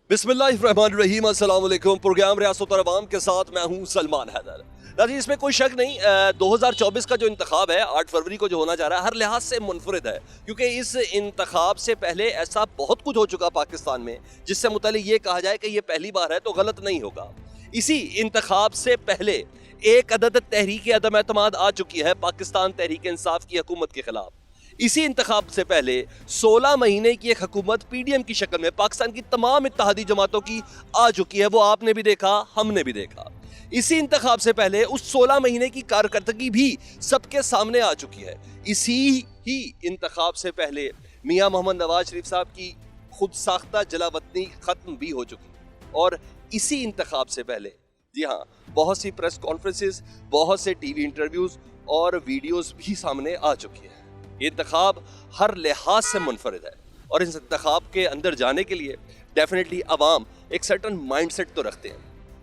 बिस्मिल्लाहिर्रहमानिर्रहीम, अस्सलाम वालेकुम। प्रोग्राम रियासत और अवाम के साथ मैं हूँ सलमान हैदर। नाज़रीन, इसमें कोई शक नहीं, 2024 का जो इंतखाब है 8 फरवरी को जो होना जा रहा है हर लिहाज से मुनफरिद है, क्योंकि इस इंतखाब से पहले ऐसा बहुत कुछ हो चुका पाकिस्तान में जिससे मुतालिक ये कहा जाए कि ये पहली बार है तो गलत नहीं होगा। इसी इंतखाब से पहले एक अदद तहरीक अदम एतमाद आ चुकी है पाकिस्तान तहरीक इंसाफ की हुकूमत के खिलाफ। इसी इंतखाब से पहले 16 महीने की एक हुकूमत पीडीएम की शक्ल में पाकिस्तान की तमाम इत्तेहादी जमातों की आ चुकी है। वो आपने भी देखा, हमने भी देखा। इसी इंतखाब से पहले उस 16 महीने की कारकर्दगी भी सबके सामने आ चुकी है। इसी ही इंतखाब से पहले मियां मोहम्मद नवाज शरीफ साहब की खुद साख्ता जलावतनी खत्म भी हो चुकी। और इसी इंतखाब से पहले, जी हाँ, बहुत सी प्रेस कॉन्फ्रेंसेस, बहुत से टीवी इंटरव्यूज और वीडियोस भी सामने आ चुकी है। ये इंतखाब हर लिहाज से मुनफरिद है और इस इंतखाब के अंदर जाने के लिए डेफिनेटली अवाम एक सर्टन माइंडसेट तो रखते हैं।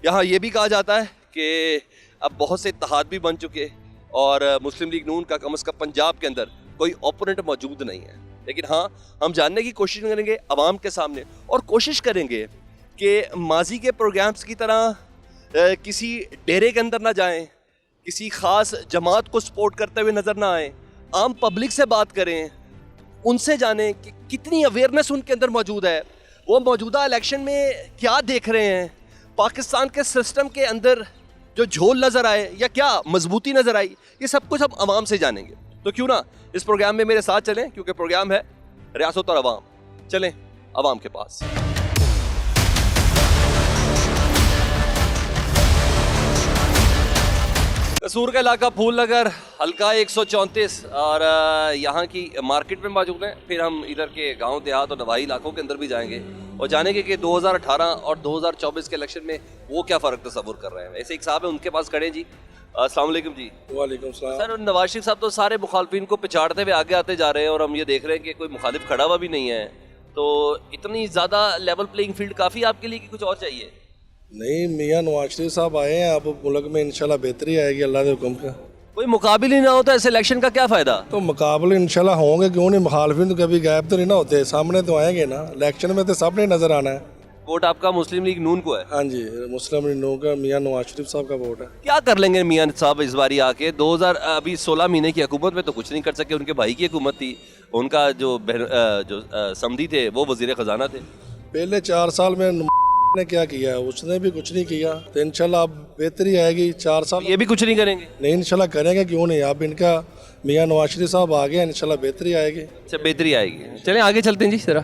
यहाँ ये भी कहा जाता है कि अब बहुत से इत्तेहाद भी बन चुके और मुस्लिम लीग नून का कम अज़ कम पंजाब के अंदर कोई ओपोनेंट मौजूद नहीं है। लेकिन हाँ, हम जानने की कोशिश करेंगे अवाम के सामने और कोशिश करेंगे कि माजी के प्रोग्राम्स की तरह किसी डेरे के अंदर ना जाएं, किसी ख़ास जमात को सपोर्ट करते हुए नज़र ना आएँ, आम पब्लिक से बात करें, उनसे जानें कि कितनी अवेयरनेस उनके अंदर मौजूद है, वो मौजूदा इलेक्शन में क्या देख रहे हैं, पाकिस्तान के सिस्टम के अंदर जो झोल नज़र आए या क्या मजबूती नज़र आई, ये सब कुछ हम आवाम से जानेंगे। तो क्यों ना इस प्रोग्राम में मेरे साथ चलें, क्योंकि प्रोग्राम है रियासत और अवाम। चलें अवाम के पास। कसूर का इलाका फूल नगर, हल्का 134 और यहाँ की मार्केट में मौजूद हैं। फिर हम इधर के गांव देहात और नवाही इलाकों के अंदर भी जाएंगे और जानेंगे कि 2018 और 2024 के इलेक्शन में वो क्या फ़र्क तस्वुर कर रहे हैं। ऐसे एक साहब है, उनके पास खड़े जी। अस्सलाम वालेकुम जी। वालेकुम सलाम। सर, नवाज शरीफ साहब तो सारे मुखालफिन को पिछाड़ते हुए आगे आते जा रहे हैं और हम ये देख रहे हैं कि कोई मुखालिफ खड़ा हुआ भी नहीं है। तो इतनी ज़्यादा लेवल प्लेइंग फील्ड काफ़ी आपके लिए कि कुछ और चाहिए? नहीं, मियाँ नवाज शरीफ साहब आए हैं, अब मुल्क में इंशाल्लाह बेहतरी आएगी अल्लाह के हुक्म का। कोई मुकाबिल ही ना हो तो ऐसे इलेक्शन का क्या फ़ायदा? तो मुकाबले इंशाल्लाह होंगे, क्यों नहीं। मुखालफिन तो कभी गायब तो नहीं ना होते, सामने तो आएंगे ना। इलेक्शन में तो सबने नजर आना है। वोट आपका मुस्लिम लीग नून को है? हाँ जी, मुस्लिम लीग नून का मियाँ नवाज शरीफ साहब का वोट है। क्या कर लेंगे मियाँ साहब इस बारी आके? 2000 16 महीने की हुकूमत में तो कुछ नहीं कर सके। उनके भाई की हुकूमत थी, उनका जो समधी थे वो वजीर खजाना थे। पहले 4 साल में ने क्या किया, उसने भी कुछ नहीं किया। तो इंशाल्लाह अब बेहतरी आएगी। 4 साल ये भी कुछ नहीं करेंगे? नहीं, इंशाल्लाह करेंगे, क्यों नहीं। अब इनका मियाँ नवाज शरीफ साहब आ गए, इंशाल्लाह बेहतरी आएगी। अच्छा, बेहतरी आएगी। चलें आगे चलते हैं जी जरा।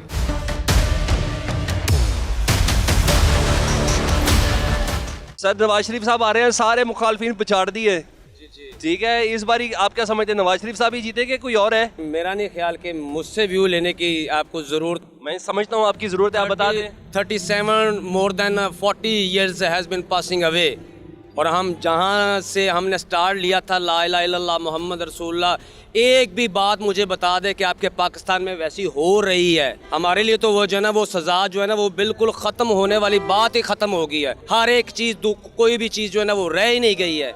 सर, नवाज शरीफ साहब आ रहे हैं, सारे मुखालफिन पिछाड़ दिए। ठीक है, इस बारी आप क्या समझते हैं, नवाज शरीफ साहब ही जीतेंगे कोई और है? मेरा नहीं ख्याल कि मुझसे व्यू लेने की आपको ज़रूरत। मैं समझता हूँ आपकी ज़रूरत है, आप बता दें। 37 more than 40 years has been passing away, और हम जहाँ से हमने स्टार्ट लिया था ला इलाहा इल्लल्लाह मोहम्मद रसूलुल्लाह, एक भी बात मुझे बता दे कि आपके पाकिस्तान में वैसी हो रही है। हमारे लिए तो वो जो है ना, वो सज़ा जो है ना, वो बिल्कुल ख़त्म होने वाली बात ही ख़त्म हो गई है। हर एक चीज़, कोई भी चीज़ जो है ना वो रह ही नहीं गई है।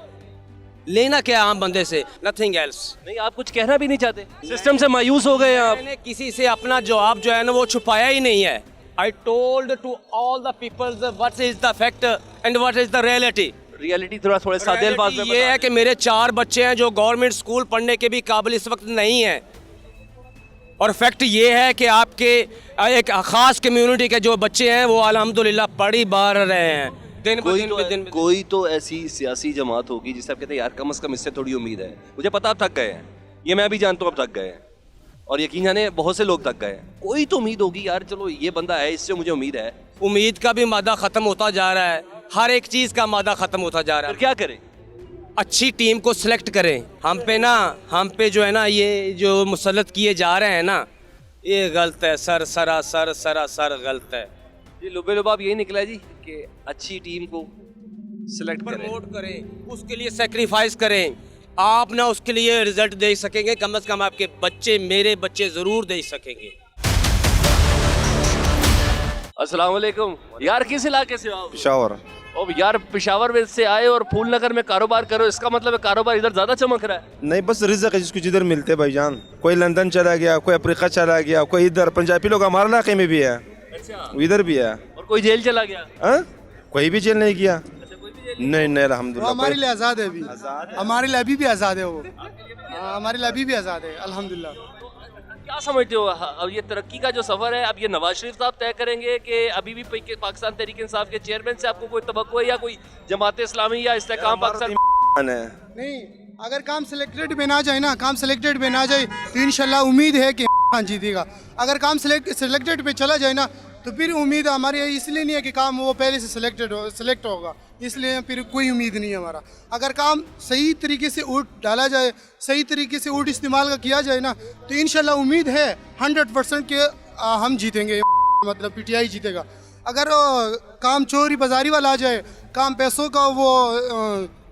लेना क्या आम बंदे से, नथिंग एल्स। नहीं, आप कुछ कहना भी नहीं चाहते? सिस्टम से मायूस हो गए हैं आप? मैंने किसी से अपना जवाब जो है ना वो छुपाया ही नहीं है। I told to all the peoples what is the fact and what is the reality. Reality थोड़े सादे अल्फाज में ये है कि मेरे 4 बच्चे हैं जो गवर्नमेंट स्कूल पढ़ने के भी काबिल इस वक्त नहीं है, और फैक्ट ये है कि आपके एक ख़ास कम्युनिटी के जो बच्चे हैं वो अल्हम्दुलिल्लाह पढ़ी बार रहे हैं। कोई तो ऐसी सियासी जमात होगी जिससे आप कहते हैं यार कम से कम इससे थोड़ी उम्मीद है। मुझे पता आप थक गए हैं, ये मैं भी जानता हूँ आप थक गए हैं, और यकीन जाने बहुत से लोग थक गए हैं। कोई तो उम्मीद होगी यार, चलो ये बंदा है, इससे मुझे उम्मीद है। उम्मीद का भी मादा ख़त्म होता जा रहा है, हर एक चीज़ का मादा ख़त्म होता जा रहा है। क्या करें? अच्छी टीम को सिलेक्ट करें। हम पे जो है ना ये जो मुसल्लत किए जा रहे हैं ना, ये गलत है, सरासर गलत है। जी, लुबे लुबाब यही निकला है जी कि अच्छी टीम को सिलेक्ट प्रमोट करें, उसके लिए सेक्रीफाइस करें। आप ना उसके लिए रिजल्ट दे सकेंगे, कम से कम आपके बच्चे, मेरे बच्चे ज़रूर दे सकेंगे। अस्सलाम वालेकुम। यार किस इलाके से हो? पेशावर। ओ यार, पेशावर में से आए और फूल नगर में कारोबार करो, इसका मतलब है कारोबार इधर ज़्यादा चमक रहा है? नहीं, बस रिज़्क़ है जिसको जिधर मिलते भाईजान। कोई लंदन चला गया, कोई अफ्रीका चला गया, कोई इधर। पंजाबी लोग हमारे इलाके में भी है, अच्छा, इधर भी है। और और कोई जेल चला गया? हाँ? कोई भी जेल नहीं किया। नहीं नहीं वो अल्हम्दुलिल्लाह। हमारे लिए आज़ाद है अभी, हमारे लिए अभी भी आज़ाद है वो। हाँ, हमारे लिए अभी भी आज़ाद है अल्हम्दुलिल्लाह। क्या समझते हो अब ये तरक्की का जो सफर है, अब ये नवाज शरीफ साहब तय करेंगे कि अभी भी पाकिस्तान तहरीक इंसाफ के चेयरमैन से आपको कोई तवक्को है या कोई जमात इस्लामी या इस्तेकाम पाकिस्तान? नहीं, अगर काम सिलेक्टेड में ना जाए ना, काम सिलेक्टेड में ना जाए तो इंशाल्लाह उम्मीद है कि खान जीतेगा। अगर काम सिलेक्टेड पे चला जाए ना तो फिर उम्मीद हमारी इसलिए नहीं है कि काम वो पहले से सिलेक्ट होगा, इसलिए फिर कोई उम्मीद नहीं है हमारा। अगर काम सही तरीके से वोट डाला जाए, सही तरीके से वोट इस्तेमाल का किया जाए ना तो इंशाल्लाह उम्मीद है 100% के हम जीतेंगे, मतलब पीटीआई जीतेगा। अगर काम चोरी बाजारी वाला आ जाए, काम पैसों का वो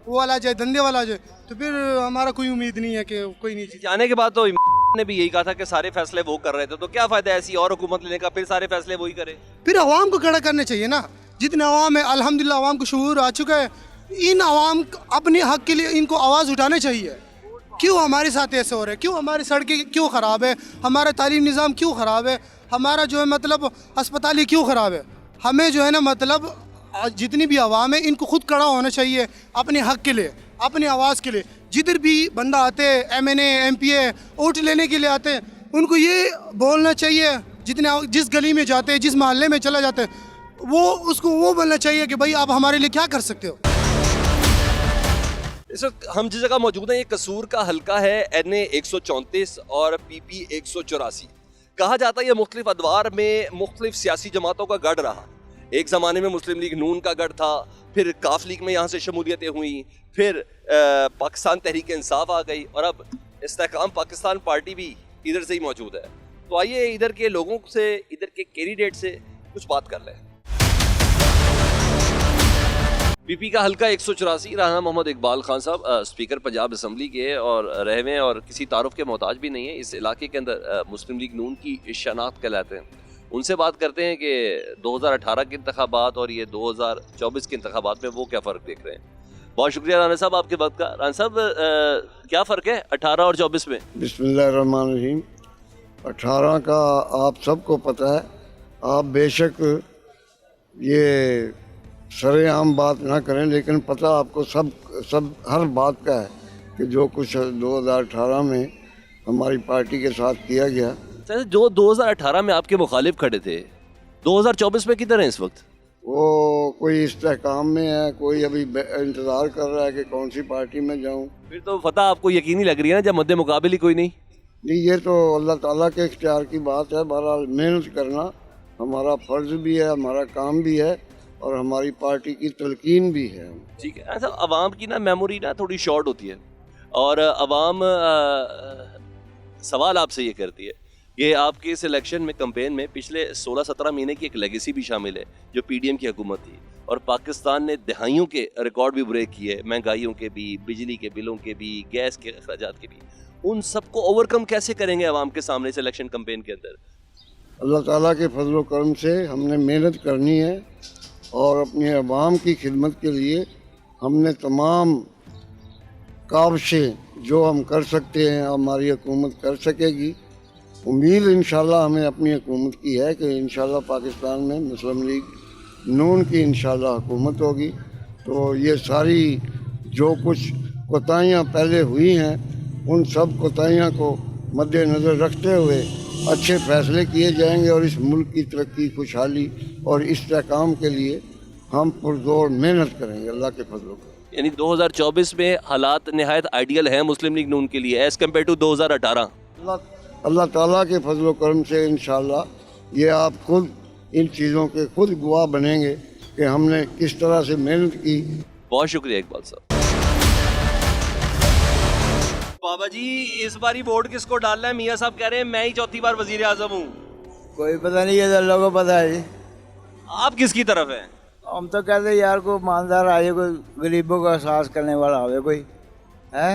वाला आ जाए, धंधे वाला आ जाए, तो फिर हमारा कोई उम्मीद नहीं है कि कोई नहीं जीते। जाने के बाद तो ने भी यही कहा था कि सारे फैसले वो कर रहे थे, तो क्या फायदा है ऐसी और हुकूमत लेने का, फिर सारे फैसले वही करे। फिर अवाम को खड़ा करना चाहिए ना, जितने अवाम है अल्हम्दुलिल्लाह अवाम को शऊर आ चुका है, इन अवाम अपने हक के लिए इनको आवाज़ उठाना चाहिए। क्यों हमारे साथ ऐसे हो रहे हैं, क्यों हमारी सड़कें क्यों ख़राब है, हमारा तालीम निज़ाम क्यों ख़राब है, हमारा जो है मतलब अस्पताल क्यों ख़राब है। हमें जो है ना मतलब जितनी भी अवाम है इनको खुद खड़ा होना चाहिए अपने हक के लिए, अपनी आवाज़ के लिए। जिधर भी बंदा आते हैं, MNA MPA वोट लेने के लिए आते हैं, उनको ये बोलना चाहिए, जिस गली में जाते हैं, जिस मोहल्ले में चला जाते हैं, उसको वो बोलना चाहिए कि भाई आप हमारे लिए क्या कर सकते हो। इस वक्त हम जिस जगह मौजूद हैं ये कसूर का हल्का है, NA 134 और PP 184। कहा जाता है ये मुख्तलिफ अदवार में मुख्तलिफ सियासी जमातों का गढ़ रहा। एक ज़माने में मुस्लिम लीग नून का गढ़ था, फिर काफ लीग में यहाँ से शमूलियतें हुई, फिर पाकिस्तान तहरीक इंसाफ आ गई और अब इस्तेकाम पाकिस्तान पार्टी भी इधर से ही मौजूद है। तो आइए इधर के लोगों से, इधर के कैंडिडेट से कुछ बात कर लें। PP का हल्का 184, राना मोहम्मद इकबाल खान साहब स्पीकर पंजाब असम्बली के और रहे हुए और किसी तारुफ के मोहताज भी नहीं है। इस इलाके के अंदर मुस्लिम लीग नून की शनाख्त कहलाते हैं। उनसे बात करते हैं कि 2018 के इंतखाबात और ये 2024 के इंतखाबात में वो क्या फ़र्क देख रहे हैं। बहुत शुक्रिया राना साहब आपके वक्त का। राना साहब क्या फ़र्क है 18 और 24 में? बिस्मिल्लाहिर्रहमानिर्रहीम। 18 का आप सबको पता है, आप बेशक ये सरेआम बात ना करें, लेकिन पता आपको सब हर बात का है कि जो कुछ 2018 में हमारी पार्टी के साथ किया गया। सर जो 2018 में आपके मुखालिफ खड़े थे, 2024 में किधर हैं इस वक्त? वो कोई इस्तेकाम में है, कोई अभी इंतज़ार कर रहा है कि कौन सी पार्टी में जाऊं। फिर तो फतह आपको यकीनी लग रही है ना, जब मद्दे मुकाबिल ही कोई नहीं। नहीं, ये तो अल्लाह ताला के इख्तियार की बात है। बहरहाल मेहनत करना हमारा फ़र्ज़ भी है, हमारा काम भी है और हमारी पार्टी की तलकीन भी है। ठीक है। ऐसा अवाम की ना मेमोरी ना थोड़ी शॉर्ट होती है और अवाम सवाल आपसे ये करती है कि आपके इस इलेक्शन में कैंपेन में पिछले 16-17 महीने की एक लेगेसी भी शामिल है जो PDM की हुकूमत थी और पाकिस्तान ने दहाइयों के रिकॉर्ड भी ब्रेक किए, महंगाइयों के भी, बिजली के बिलों के भी, गैस के अखराजात के भी। उन सबको ओवरकम कैसे करेंगे अवाम के सामने इस इलेक्शन कैंपेन के अंदर? अल्लाह ताला के फजल व करम से हमने मेहनत करनी है और अपने अवाम की खिदमत के लिए हमने तमाम काविशें जो हम कर सकते हैं हमारी हुकूमत कर सकेगी। उम्मीद इंशाल्लाह हमें अपनी हुकूमत की है कि इंशाल्लाह पाकिस्तान में मुस्लिम लीग नून की इंशाल्लाह हुकूमत होगी। तो ये सारी जो कुछ कोताहियाँ पहले हुई हैं उन सब कोताहियों को मद्देनज़र रखते हुए अच्छे फ़ैसले किए जाएंगे और इस मुल्क की तरक्की, खुशहाली और इस्तेकाम के लिए हम पुरज़ोर मेहनत करेंगे अल्लाह के फजल से। यानी 2024 में हालात निहायत आइडियल हैं मुस्लिम लीग नून के लिए एज़ कम्पेयर टू 2018। अल्लाह ताला के फजल व करम से इंशाल्लाह ये आप खुद इन चीज़ों के खुद गवाह बनेंगे कि हमने किस तरह से मेहनत की। बहुत शुक्रिया इकबाल साहब। बाबा जी इस बारी वोट किसको डालना है? मियाँ साहब कह रहे हैं मैं ही चौथी बार वजीर आजम हूँ। कोई पता नहीं है, अल्लाह को पता है जी। आप किसकी तरफ हैं? हम तो कहते हैं यार को ईमानदार आए, कोई गरीबों का एहसास करने वाला आवे, कोई है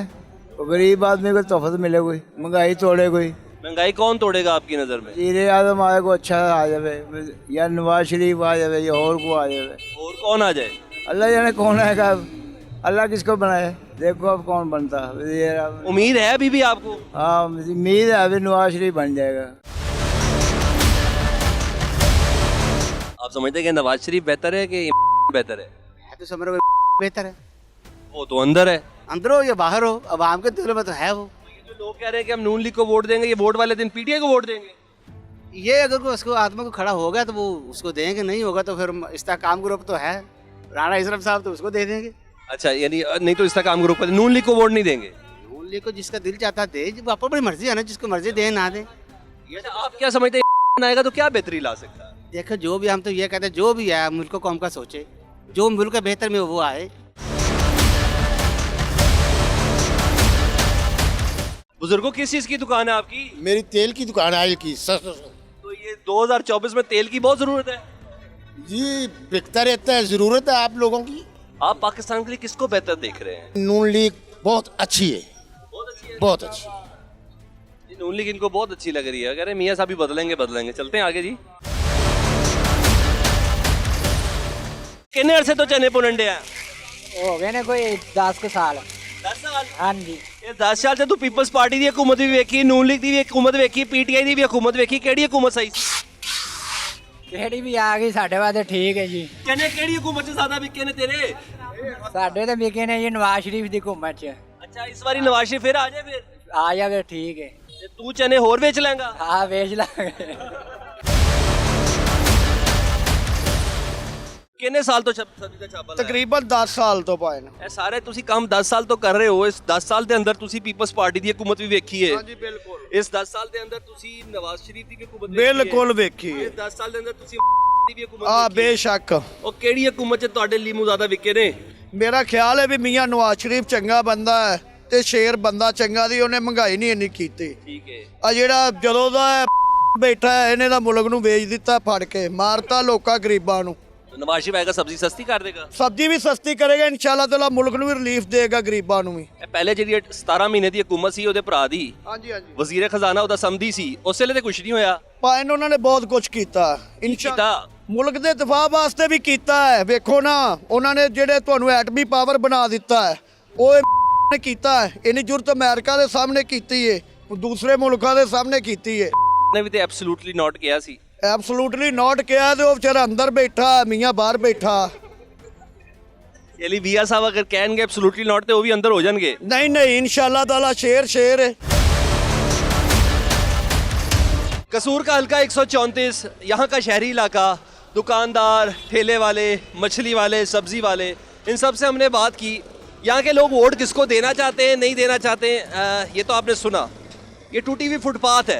तो गरीब आदमी को तोहफत मिले, कोई महंगाई तोड़े, कोई महंगाई कौन तोड़ेगा आपकी नज़र में? वज़ीर आज़म आए को अच्छा आ जाए, या नवाज शरीफ आ जाए या और को आ जाए। और कौन आ जाए? अल्लाह जाने कौन आएगा, अल्लाह किसको बनाए, देखो अब कौन बनता है। उम्मीद है अभी भी आपको? हाँ उम्मीद है अभी नवाज शरीफ बन जाएगा। आप समझते हैं कि नवाज शरीफ बेहतर है कि बेहतर है? है तो समझ रहे बेहतर है, वो तो अंदर है। अंदर हो या बाहर हो, अवाम के दिल में तो है वो। ये जो लोग कह रहे हैं कि हम नून लीग को वोट देंगे, ये वोट वाले दिन पीटीआई को वोट देंगे। ये अगर कोई उसको आत्मा को खड़ा होगा तो वो उसको देंगे, नहीं होगा तो फिर इस्तेहकाम ग्रुप तो है, राणा इशरफ साहब, तो उसको दे देंगे। अच्छा, यानी नहीं तो इस्तेहकाम ग्रुप पर नून लीग को वोट नहीं देंगे। नून लीग को जिसका दिल चाहता है दे, जब अपनी मर्जी है ना, जिसको मर्जी दे ना दे। अच्छा, आप क्या समझते हैं आएगा तो क्या बेहतरी ला सकता है? देखो जो भी, हम तो ये कहते हैं जो भी है मुल्क को कौम का सोचे, जो मुल्क का बेहतर में वो आए। बुजुर्गों, किस चीज की दुकान है आपकी? मेरी तेल की दुकान है, ऑयल की। तो ये 2024 में तेल की बहुत जरूरत है। जी बिकता रहता है, ज़रूरत है आप लोगों की। आप पाकिस्तान के लिए किसको बेहतर देख रहे हैं? नून लीग बहुत अच्छी है, बहुत अच्छी है। बहुत अच्छी। जी, नून लीग इनको बहुत अच्छी लग रही है। कह रहे हैं मियाँ साहब भी बदलेंगे। चलते हैं आगे जी। कितने अरसे तो चने पुलंडे हैं? हो गए ने कोई 10 के साल। 10 साल? हाँ जी। ਇਹ 10 ਸਾਲ ਤੇ ਤੂੰ ਪੀਪਲਸ ਪਾਰਟੀ ਦੀ ਹਕੂਮਤ ਵੀ ਵੇਖੀ, ਨੂਨ ਲੀਗ ਦੀ ਵੀ ਹਕੂਮਤ ਵੇਖੀ, ਪੀਟੀਆਈ ਦੀ ਵੀ ਹਕੂਮਤ ਵੇਖੀ, ਕਿਹੜੀ ਹਕੂਮਤ ਸਹੀ ਸੀ? ਕਿਹੜੀ ਵੀ ਆ ਗਈ ਸਾਡੇ ਵਾਸਤੇ ਠੀਕ ਹੈ ਜੀ। ਕਹਿੰਦੇ ਕਿਹੜੀ ਹਕੂਮਤ 'ਚ ਜ਼ਿਆਦਾ ਵਿਕੇ ਨੇ ਤੇਰੇ? ਸਾਡੇ ਤਾਂ ਵਿਕੇ ਨੇ ਜੀ ਨਵਾਜ਼ ਸ਼ਰੀਫ ਦੀ ਹੁਕੂਮਤ 'ਚ। ਅੱਛਾ, ਇਸ ਵਾਰੀ ਨਵਾਜ਼ ਸ਼ਰੀਫ ਫਿਰ ਆ ਜਾਏ ਫਿਰ? ਆ ਜਾਵੇ ਠੀਕ ਹੈ। ਤੇ ਤੂੰ ਚਨੇ ਹੋਰ ਵੇਚ ਲੈਂਗਾ? ਹਾਂ ਵੇਚ ਲਾਂਗੇ। ਕਿੰਨੇ ਸਾਲ ਤੋਂ ਸਬਜ਼ੀ ਦਾ ਛਾਪਾ ਲਾਇਆ? ਤਕਰੀਬਨ 10 ਸਾਲ ਤੋਂ ਪਾਏ ਨੇ। ਇਹ ਸਾਰੇ ਤੁਸੀਂ ਕੰਮ 10 ਸਾਲ ਤੋਂ ਕਰ ਰਹੇ ਹੋ। ਇਸ 10 ਸਾਲ ਦੇ ਅੰਦਰ ਤੁਸੀਂ ਪੀਪਲਸ ਪਾਰਟੀ ਦੀ ਹਕੂਮਤ ਵੀ ਵੇਖੀ ਹੈ। ਹਾਂਜੀ ਬਿਲਕੁਲ, ਇਸ 10 ਸਾਲ ਦੇ ਅੰਦਰ ਤੁਸੀਂ ਨਵਾਜ਼ ਸ਼ਰੀਫ ਦੀ ਵੀ ਹਕੂਮਤ ਵੇਖੀ ਹੈ। ਬਿਲਕੁਲ ਵੇਖੀ ਇਸ ਹੈ। 10 ਸਾਲ ਦੇ ਅੰਦਰ ਤੁਸੀਂ ਦੀ ਵੀ ਹਕੂਮਤ ਆ ਵੇਖੀ ਹੈ। ਬੇਸ਼ੱਕ ਉਹ ਕਿਹੜੀ ਹਕੂਮਤ 'ਚ ਤੁਹਾਡੇ ਲੀਮੂ ਜ਼ਿਆਦਾ ਵਿਕੇ ਨੇ? ਮੇਰਾ ਖਿਆਲ ਹੈ ਵੀ ਮੀਆਂ ਨਵਾਜ਼ ਸ਼ਰੀਫ ਚੰਗਾ ਬੰਦਾ ਹੈ ਤੇ ਸ਼ੇਰ ਬੰਦਾ ਚੰਗਾ ਦੀ, ਉਹਨੇ ਮਹਿੰਗਾਈ ਨਹੀਂ ਇੰਨੀ ਕੀਤੀ। ਠੀਕ ਹੈ। ਆ ਜਿਹੜਾ ਜਦੋਂ ਦਾ ਬੈਠਾ ਹੈ, ਇਹਨੇ ਦਾ ਮੁਲਕ ਨੂੰ ਵੇਚ ਦਿੱਤਾ, ਫੜ ਕੇ ਮਾਰਤਾ ਲੋਕਾਂ ਗਰੀਬਾਂ ਨੂੰ। ਨਵਾਜ਼ ਸ਼ਰੀਫ ਆਏਗਾ ਸਬਜ਼ੀ ਸਸਤੀ ਕਰ ਦੇਗਾ। ਸਬਜ਼ੀ ਵੀ ਸਸਤੀ ਕਰੇਗਾ ਇਨਸ਼ਾਅੱਲਾ ਤਾਲਾ, ਮੁਲਕ ਨੂੰ ਵੀ ਰਿਲੀਫ ਦੇਗਾ, ਗਰੀਬਾਂ ਨੂੰ ਵੀ। ਇਹ ਪਹਿਲੇ ਜਿਹੜੀ 17 ਮਹੀਨੇ ਦੀ ਹਕੂਮਤ ਸੀ ਉਹਦੇ ਭਰਾ ਦੀ, ਹਾਂਜੀ ਹਾਂਜੀ, ਵਜ਼ੀਰ ਖਜ਼ਾਨਾ ਉਹਦਾ ਸਮਦੀ ਸੀ, ਉਸ ਵੇਲੇ ਤੇ ਕੁਝ ਨਹੀਂ ਹੋਇਆ। ਪਾਇਨ ਉਹਨਾਂ ਨੇ ਬਹੁਤ ਕੁਝ ਕੀਤਾ ਕੀਤਾ ਮੁਲਕ ਦੇ ਦਿਫਾਅ ਵਾਸਤੇ ਵੀ ਕੀਤਾ ਹੈ। ਵੇਖੋ ਨਾ, ਉਹਨਾਂ ਨੇ ਜਿਹੜੇ ਤੁਹਾਨੂੰ ਐਟਮੀ ਪਾਵਰ ਬਣਾ ਦਿੱਤਾ ਹੈ, ਉਹ ਨੇ ਕੀਤਾ ਹੈ। ਇੰਨੀ ਜ਼ਰੂਰਤ ਅਮਰੀਕਾ ਦੇ ਸਾਹਮਣੇ ਕੀਤੀ ਹੈ, ਦੂਸਰੇ ਮੁਲਕਾਂ ਦੇ ਸਾਹਮਣੇ ਕੀਤੀ ਹੈ। ਨੇ ਵੀ ਤੇ ਐਬਸੋਲੂਟਲੀ ਨੋਟ ਕਿਹਾ ਸੀ। ਐਬਸੋਲੂਟਲੀ ਨੋਟ ਕਿਹਾ ਤੇ ਉਹ ਵਿਚਾਰਾ ਅੰਦਰ ਬੈਠਾ, ਮੀਆਂ ਬਾਹਰ ਬੈਠਾ। ਯਾਨੀ ਵੀਆ ਸਾਹਿਬ ਅਗਰ ਕਹਿਣਗੇ ਐਬਸੋਲੂਟਲੀ ਨੋਟ ਤੇ ਉਹ ਵੀ ਅੰਦਰ ਹੋ ਜਾਣਗੇ। ਨਹੀਂ ਨਹੀਂ, ਇਨਸ਼ਾਅੱਲਾ ਤਾਲਾ ਸ਼ੇਰ ਸ਼ੇਰ ਹੈ। कसूर का हल्का 134, यहाँ का शहरी इलाका, दुकानदार, ठेले वाले, मछली वाले, सब्जी वाले, इन सब से हमने बात की। यहाँ के लोग वोट किसको देना चाहते हैं, नहीं देना चाहते हैं, ये तो आपने सुना। ये टूटी हुई फुटपाथ है,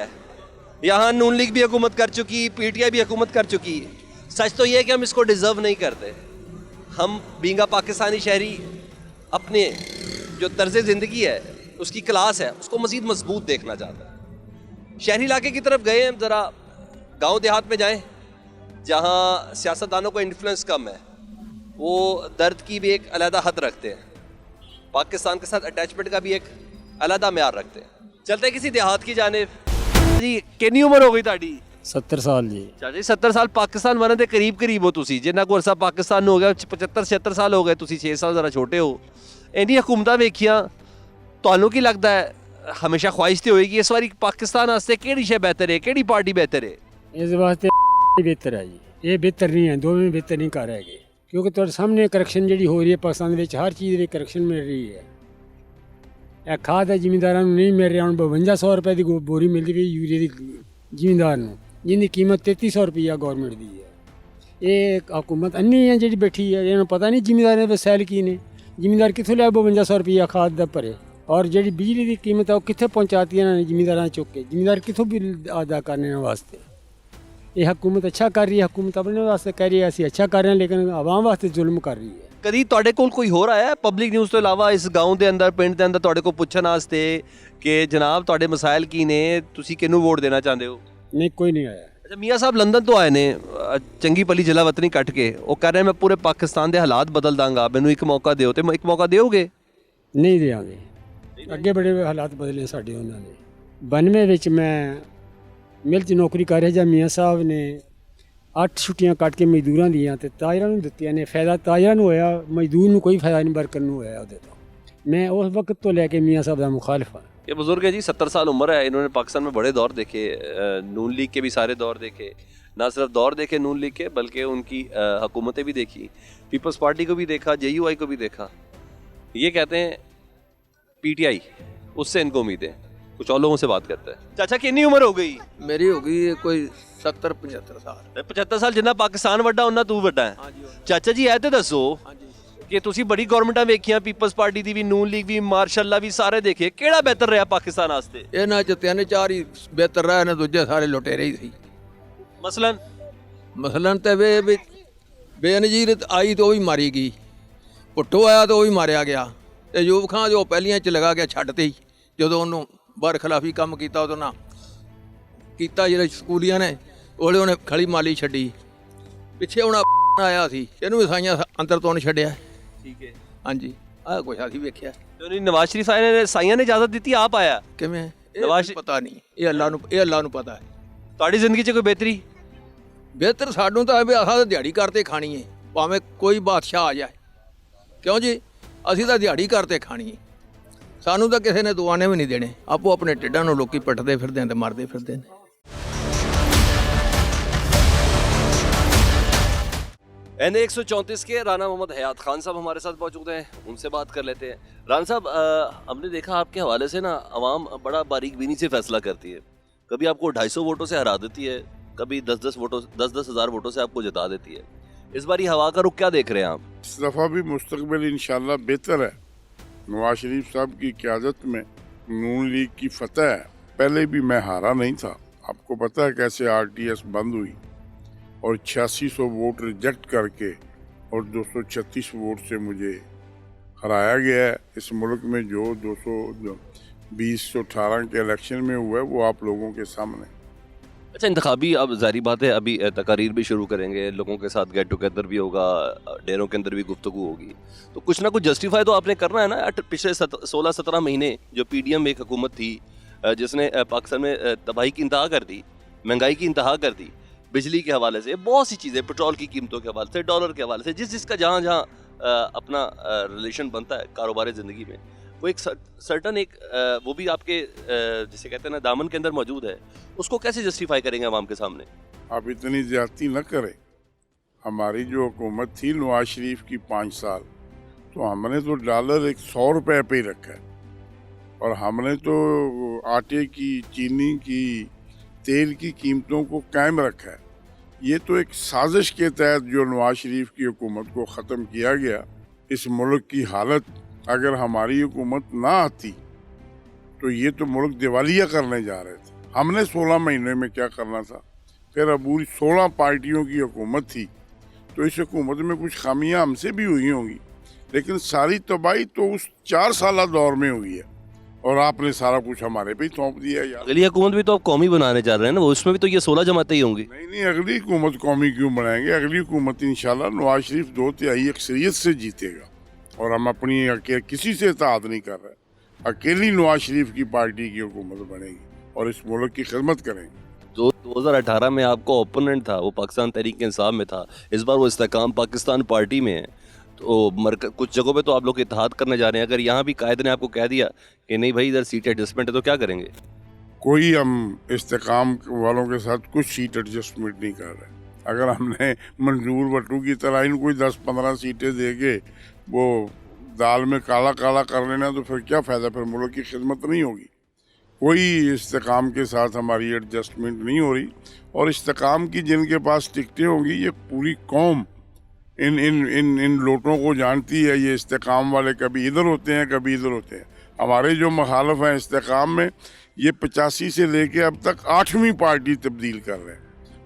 यहाँ नून लीग भी हुकूमत कर चुकी, पीटीआई भी हुकूमत कर चुकी। सच तो ये है कि हम इसको डिज़र्व नहीं करते। हम बींगा पाकिस्तानी शहरी अपने जो तर्ज ज़िंदगी है, उसकी क्लास है, उसको मज़ीद मजबूत देखना चाहता है। शहरी इलाके की तरफ गए, हम ज़रा गांव देहात में जाएं, जहां सियासतदानों को इन्फ्लुएंस कम है, वो दर्द की भी एक अलहदा हद रखते हैं, पाकिस्तान के साथ अटैचमेंट का भी एक अलहदा म्यार रखते हैं। चलते हैं किसी देहात की जानिब। जी कितनी उम्र हो गई ताड़ी? 70 साल जी। अच्छा जी, 70 साल पाकिस्तान बनने के करीब हो तुसी, जिन्ना को अरसा पाकिस्तान हो गया 75-76 साल हो गए, तुसी 6 साल ज़रा छोटे हो। इन्नी हुकूमतां वेखियां, तुहानू की लगता है हमेशा ख्वाहिश तो होएगी इस बारी पाकिस्तान वास्ते केड़ी शे बेहतर है, केड़ी पार्टी बेहतर है? इस वास्ते बेहतर है जी, ये बेहतर नहीं है, दोवें बेहतर नहीं कर रहे, क्योंकि तुहाडे सामने करप्शन जी हो रही है पाकिस्तान में, हर चीज़ में करप्शन मिल रही है। यह खाद है जिमींदारों नहीं मिल रहा, हम 5200 रुपए की बोरी मिलती पई यूरिया की जिमींदार नूं, जिंदी कीमत 3300 रुपया गौरमेंट दी है। ये हुकूमत अन्नी है जी बैठी है, इन्होंने पता नहीं जिमींदार ने वसैल की ने, जिमींदार कितों लिया 5200 रुपया खाद दा भरे, और जी बिजली की कीमत है वो कितने पहुँचाती है जिमींदार चुक के, जिमींदार कितों भी अदा करने वास्ते। ये हुकूमत अच्छा कर रही है, हुकूमत अपने वास्ते कह रही है असी अच्छा कर रहे हैं, लेकिन आवाम वास्ते जुल्म कर रही है। कदी ਤੁਹਾਡੇ ਕੋਲ ਕੋਈ ਹੋਰ ਆਇਆ ਪਬਲਿਕ ਨਿਊਜ਼ ਤੋਂ ਇਲਾਵਾ ਇਸ ਗਾਉਂ ਦੇ ਅੰਦਰ, ਪਿੰਡ ਦੇ ਅੰਦਰ ਤੁਹਾਡੇ ਕੋਲ ਪੁੱਛਣ ਵਾਸਤੇ ਕਿ ਜਨਾਬ ਤੁਹਾਡੇ ਮਸਾਇਲ ਕੀ ਨੇ, ਤੁਸੀਂ ਕਿਹਨੂੰ ਵੋਟ ਦੇਣਾ ਚਾਹੁੰਦੇ ਹੋ? नहीं कोई नहीं आया। ਅੱਛਾ, ਮੀਆਂ ਸਾਹਿਬ ਲੰਦਨ ਤੋਂ ਆਏ ਨੇ, ਚੰਗੀ ਭਲੀ ਜ਼ਿਲ੍ਹਾ ਵਤਨੀ ਕੱਟ ਕੇ, ਉਹ ਕਹਿ ਰਹੇ ਮੈਂ ਪੂਰੇ ਪਾਕਿਸਤਾਨ ਦੇ ਹਾਲਾਤ ਬਦਲ ਦਾਂਗਾ, ਮੈਨੂੰ ਇੱਕ ਮੌਕਾ ਦਿਓ, ਤੇ ਇੱਕ ਮੌਕਾ ਦਿਓਗੇ? नहीं देंगे, ਅੱਗੇ ਬੜੇ ਹਾਲਾਤ ਬਦਲੇ ਸਾਡੇ ਉਹਨਾਂ ਨੇ। 92 ਵਿੱਚ ਮੈਂ ਮਿਲ 'ਚ ਨੌਕਰੀ ਕਰ ਰਿਹਾ, ਜਾਂ ਮੀਆਂ ਸਾਹਿਬ ਨੇ 8 ਛੁੱਟੀਆਂ ਕੱਟ ਕੇ ਮਜ਼ਦੂਰਾਂ ਦੀਆਂ ਤੇ ਤਾਜਰਾਂ ਨੂੰ ਦਿੱਤੀਆਂ ਨੇ। ਫਾਇਦਾ ਤਾਜਰਾਂ ਨੂੰ ਹੋਇਆ, ਮਜ਼ਦੂਰ ਨੂੰ ਕੋਈ ਫਾਇਦਾ ਨਹੀਂ ਵਰਕਰ ਨੂੰ ਹੋਇਆ ਉਹਦੇ ਤੋਂ। मैं उस वक्त तो लेके मियाँ साहब का मुखालिफ हाँ। ये बुजुर्ग है जी, 70 साल उम्र है, इन्होंने पाकिस्तान में बड़े दौर देखे, नून लीग के भी सारे दौर देखे, ना सिर्फ दौर देखे नून लीग के बल्कि उनकी हुकूमतें भी देखी, पीपल्स पार्टी को भी देखा, JUI को भी देखा। ये कहते हैं PTI, उससे इनको उम्मीदें। कुछ और लोगों से बात करते हैं। चाचा कितनी उम्र हो गई? मेरी हो गई कोई 70-75 साल। 75 साल जिन्ना पाकिस्तान ਵੱਡਾ ਉਹਨਾਂ ਤੂੰ ਵੱਡਾ ਹੈ। ਚਾਚਾ ਜੀ ਇਹ ਤੇ ਦੱਸੋ ਕਿ ਤੁਸੀਂ ਬੜੀ ਗਵਰਨਮੈਂਟਾਂ ਵੇਖੀਆਂ, ਪੀਪਲਸ ਪਾਰਟੀ ਦੀ ਵੀ, ਨੂਨ ਲੀਗ ਵੀ, ਮਾਰਸ਼ਲ ਵੀ ਸਾਰੇ ਦੇਖੇ, ਕਿਹੜਾ ਬਿਹਤਰ ਰਿਹਾ ਪਾਕਿਸਤਾਨ ਵਾਸਤੇ? ਇਹਨਾਂ ਚ 3-4 ਹੀ ਬਿਹਤਰ ਰਹੇ ਨੇ, ਦੂਜੇ ਸਾਰੇ ਲੁਟੇਰੇ ਹੀ ਸੀ। ਮਸਲਨ ਤੇ ਵੇ ਬੇਨਜ਼ੀਰ ਆਈ ਤਾਂ ਉਹ ਵੀ ਮਾਰੀ ਗਈ, ਭੁੱਟੋ ਆਇਆ ਤਾਂ ਉਹ ਵੀ ਮਾਰਿਆ ਗਿਆ, ਤੇ ਅਯੂਬ ਖਾਨ ਜੋ ਪਹਿਲੀਆਂ ਚ ਲਗਾ ਗਿਆ ਛੱਡਤੇ ਹੀ, ਜਦੋਂ ਉਹਨੂੰ ਬਰਖਲਾਫੀ ਕੰਮ ਕੀਤਾ ਉਦੋਂ ਨਾ ਕੀਤਾ। ਜਿਹੜੇ ਸਕੂਲੀਆਂ ਨੇ ਉਹਨੇ ਖਲੀ ਮਾਲੀ ਛੱਡੀ, ਪਿੱਛੇ ਹੁਣ ਆਇਆ ਸੀ, ਇਹਨੂੰ ਵੀ ਸਾਈਆਂ ਅੰਦਰ ਤੋਂ ਨਹੀਂ ਛੱਡਿਆ। ਠੀਕ ਹੈ, ਹਾਂਜੀ, ਆਹ ਕੁਛ ਅਸੀਂ ਵੇਖਿਆ। ਤੇ ਨਵਾਜ਼ ਸ਼ਰੀਫ ਨੇ ਸਾਈਆਂ ਨੇ ਇਜਾਜ਼ਤ ਦਿੱਤੀ, ਆਪ ਆਇਆ ਕਿਵੇਂ? ਨਵਾਜ਼ ਪਤਾ ਨਹੀਂ, ਇਹ ਅੱਲਾ ਨੂੰ ਪਤਾ ਹੈ। ਤੁਹਾਡੀ ਜ਼ਿੰਦਗੀ 'ਚ ਕੋਈ ਬਿਹਤਰੀ? ਬਿਹਤਰ ਸਾਨੂੰ ਤਾਂ ਵੀ ਆਹ ਦਿਹਾੜੀ ਕਰਤੇ ਖਾਣੀ ਹੈ, ਭਾਵੇਂ ਕੋਈ ਬਾਦਸ਼ਾਹ ਆ ਜਾਏ। ਕਿਉਂ ਜੀ? ਅਸੀਂ ਤਾਂ ਦਿਹਾੜੀ ਕਰਤੇ ਖਾਣੀ ਹੈ, ਸਾਨੂੰ ਤਾਂ ਕਿਸੇ ਨੇ ਦੁਆਨੇ ਵੀ ਨਹੀਂ ਦੇਣੇ। ਆਪੋ ਆਪਣੇ ਢਿੱਡਾਂ ਨੂੰ ਲੋਕੀ ਪੱਟਦੇ ਫਿਰਦੇ ਤੇ ਮਾਰਦੇ ਫਿਰਦੇ ਨੇ। NA 134 के राना मोहम्मद हयात खान साहब हमारे साथ मौजूद हैं, उनसे बात कर लेते हैं। राना साहब, हमने देखा आपके हवाले से ना अवाम बड़ा बारीक बीनी से फैसला करती है। कभी आपको 250 वोटों से हरा देती है, कभी 10-10 हज़ार वोटों से आपको जिता देती है। इस बार ये हवा का रुख क्या देख रहे हैं आप? इस दफ़ा भी मुस्तकबिल इंशाल्लाह बेहतर है। नवाज शरीफ साहब की क़यादत में नून लीग की फतह है। पहले भी मैं हारा नहीं था, आपको पता है कैसे RTS बंद हुई और 8600 वोट रिजेक्ट करके और 236 वोट से मुझे हराया गया है। इस मुल्क में जो 220-18 के इलेक्शन में हुआ है वो आप लोगों के सामने। अच्छा, इंतखाबी अब जारी बात है, अभी तकारीर भी शुरू करेंगे, लोगों के साथ गेट टुगेदर भी होगा, डेरों के अंदर भी गुफ्तगू होगी, तो कुछ ना कुछ जस्टिफाई तो आपने करना है ना। पिछले 16-17 महीने जो PDM एक हुकूमत थी जिसने पाकिस्तान में तबाही की इंतहा कर दी, महंगाई की इंतहा कर दी, बिजली के हवाले से बहुत सी चीज़ें, पेट्रोल की कीमतों के हवाले से, डॉलर के हवाले से, जिसका जहाँ जहाँ अपना रिलेशन बनता है कारोबारी ज़िंदगी में, वो एक सर्टन एक वो भी आपके जिसे कहते हैं ना दामन के अंदर मौजूद है। उसको कैसे जस्टिफाई करेंगे आवाम के सामने? आप इतनी ज़्यादती न करें। हमारी जो हुकूमत थी नवाज शरीफ की 5 साल, तो हमने तो डॉलर 100 रुपये पे ही रखा है, और हमने तो आटे की, चीनी की, तेल की कीमतों को कायम रखा है। ये तो एक साजिश के तहत जो नवाज शरीफ की हुकूमत को ख़त्म किया गया। इस मुल्क की हालत अगर हमारी हुकूमत ना आती तो ये तो मुल्क दिवालिया करने जा रहे थे। हमने 16 महीने में क्या करना था, फिर अबूरी 16 पार्टियों की हुकूमत थी, तो इस हुकूमत में कुछ खामियां हमसे भी हुई होंगी, लेकिन सारी तबाही तो उस 4 साल दौर में हुई है, और आपने सारा कुछ हमारे पे ही सौंप दिया यार। अगली हुकूमत भी तो आप कौमी बनाने जा रहे हैं ना, वो उसमें भी तो ये 16 जमातें ही होंगी। नहीं, अगली हुकूमत कौमी क्यों बनाएंगे? अगली हुकूमत इंशाल्लाह नवाज शरीफ 2/3 अक्सरियत से जीतेगा, और हम अपनी किसी से इत्तेहाद नहीं कर रहे। अकेली नवाज शरीफ की पार्टी की हुकूमत बनेगी और इस मुल्क की खिदमत करेंगे। जो 2018 में आपका ओपोनेंट था वो पाकिस्तान तहरीक इंसाफ में था, इस बार वो इस्तेकाम पाकिस्तान पार्टी में है, तो कुछ जगहों पे तो आप लोग इत्तेहाद करने जा रहे हैं। अगर यहाँ भी कायदे ने आपको कह दिया कि नहीं भाई इधर सीट एडजस्टमेंट है, तो क्या करेंगे? कोई हम इस्तेकाम वालों के साथ कुछ सीट एडजस्टमेंट नहीं कर रहे। अगर हमने मंजूर भट्टू की तरह इनको कोई 10-15 सीटें दे के वो दाल में काला काला कर लेना, तो फिर क्या फ़ायदा? फिर मुल्क की खिदमत नहीं होगी। कोई इस्तेकाम के साथ हमारी एडजस्टमेंट नहीं हो रही, और इस्तेकाम की जिनके पास टिकटें होंगी, ये पूरी कौम इन लोटों को जानती है। ये इस्तेकाम वाले कभी इधर होते हैं, कभी इधर होते हैं। हमारे जो मुखालफ हैं इस्तेकाम में, ये 85 से लेके अब तक 8वीं पार्टी तब्दील कर रहे हैं,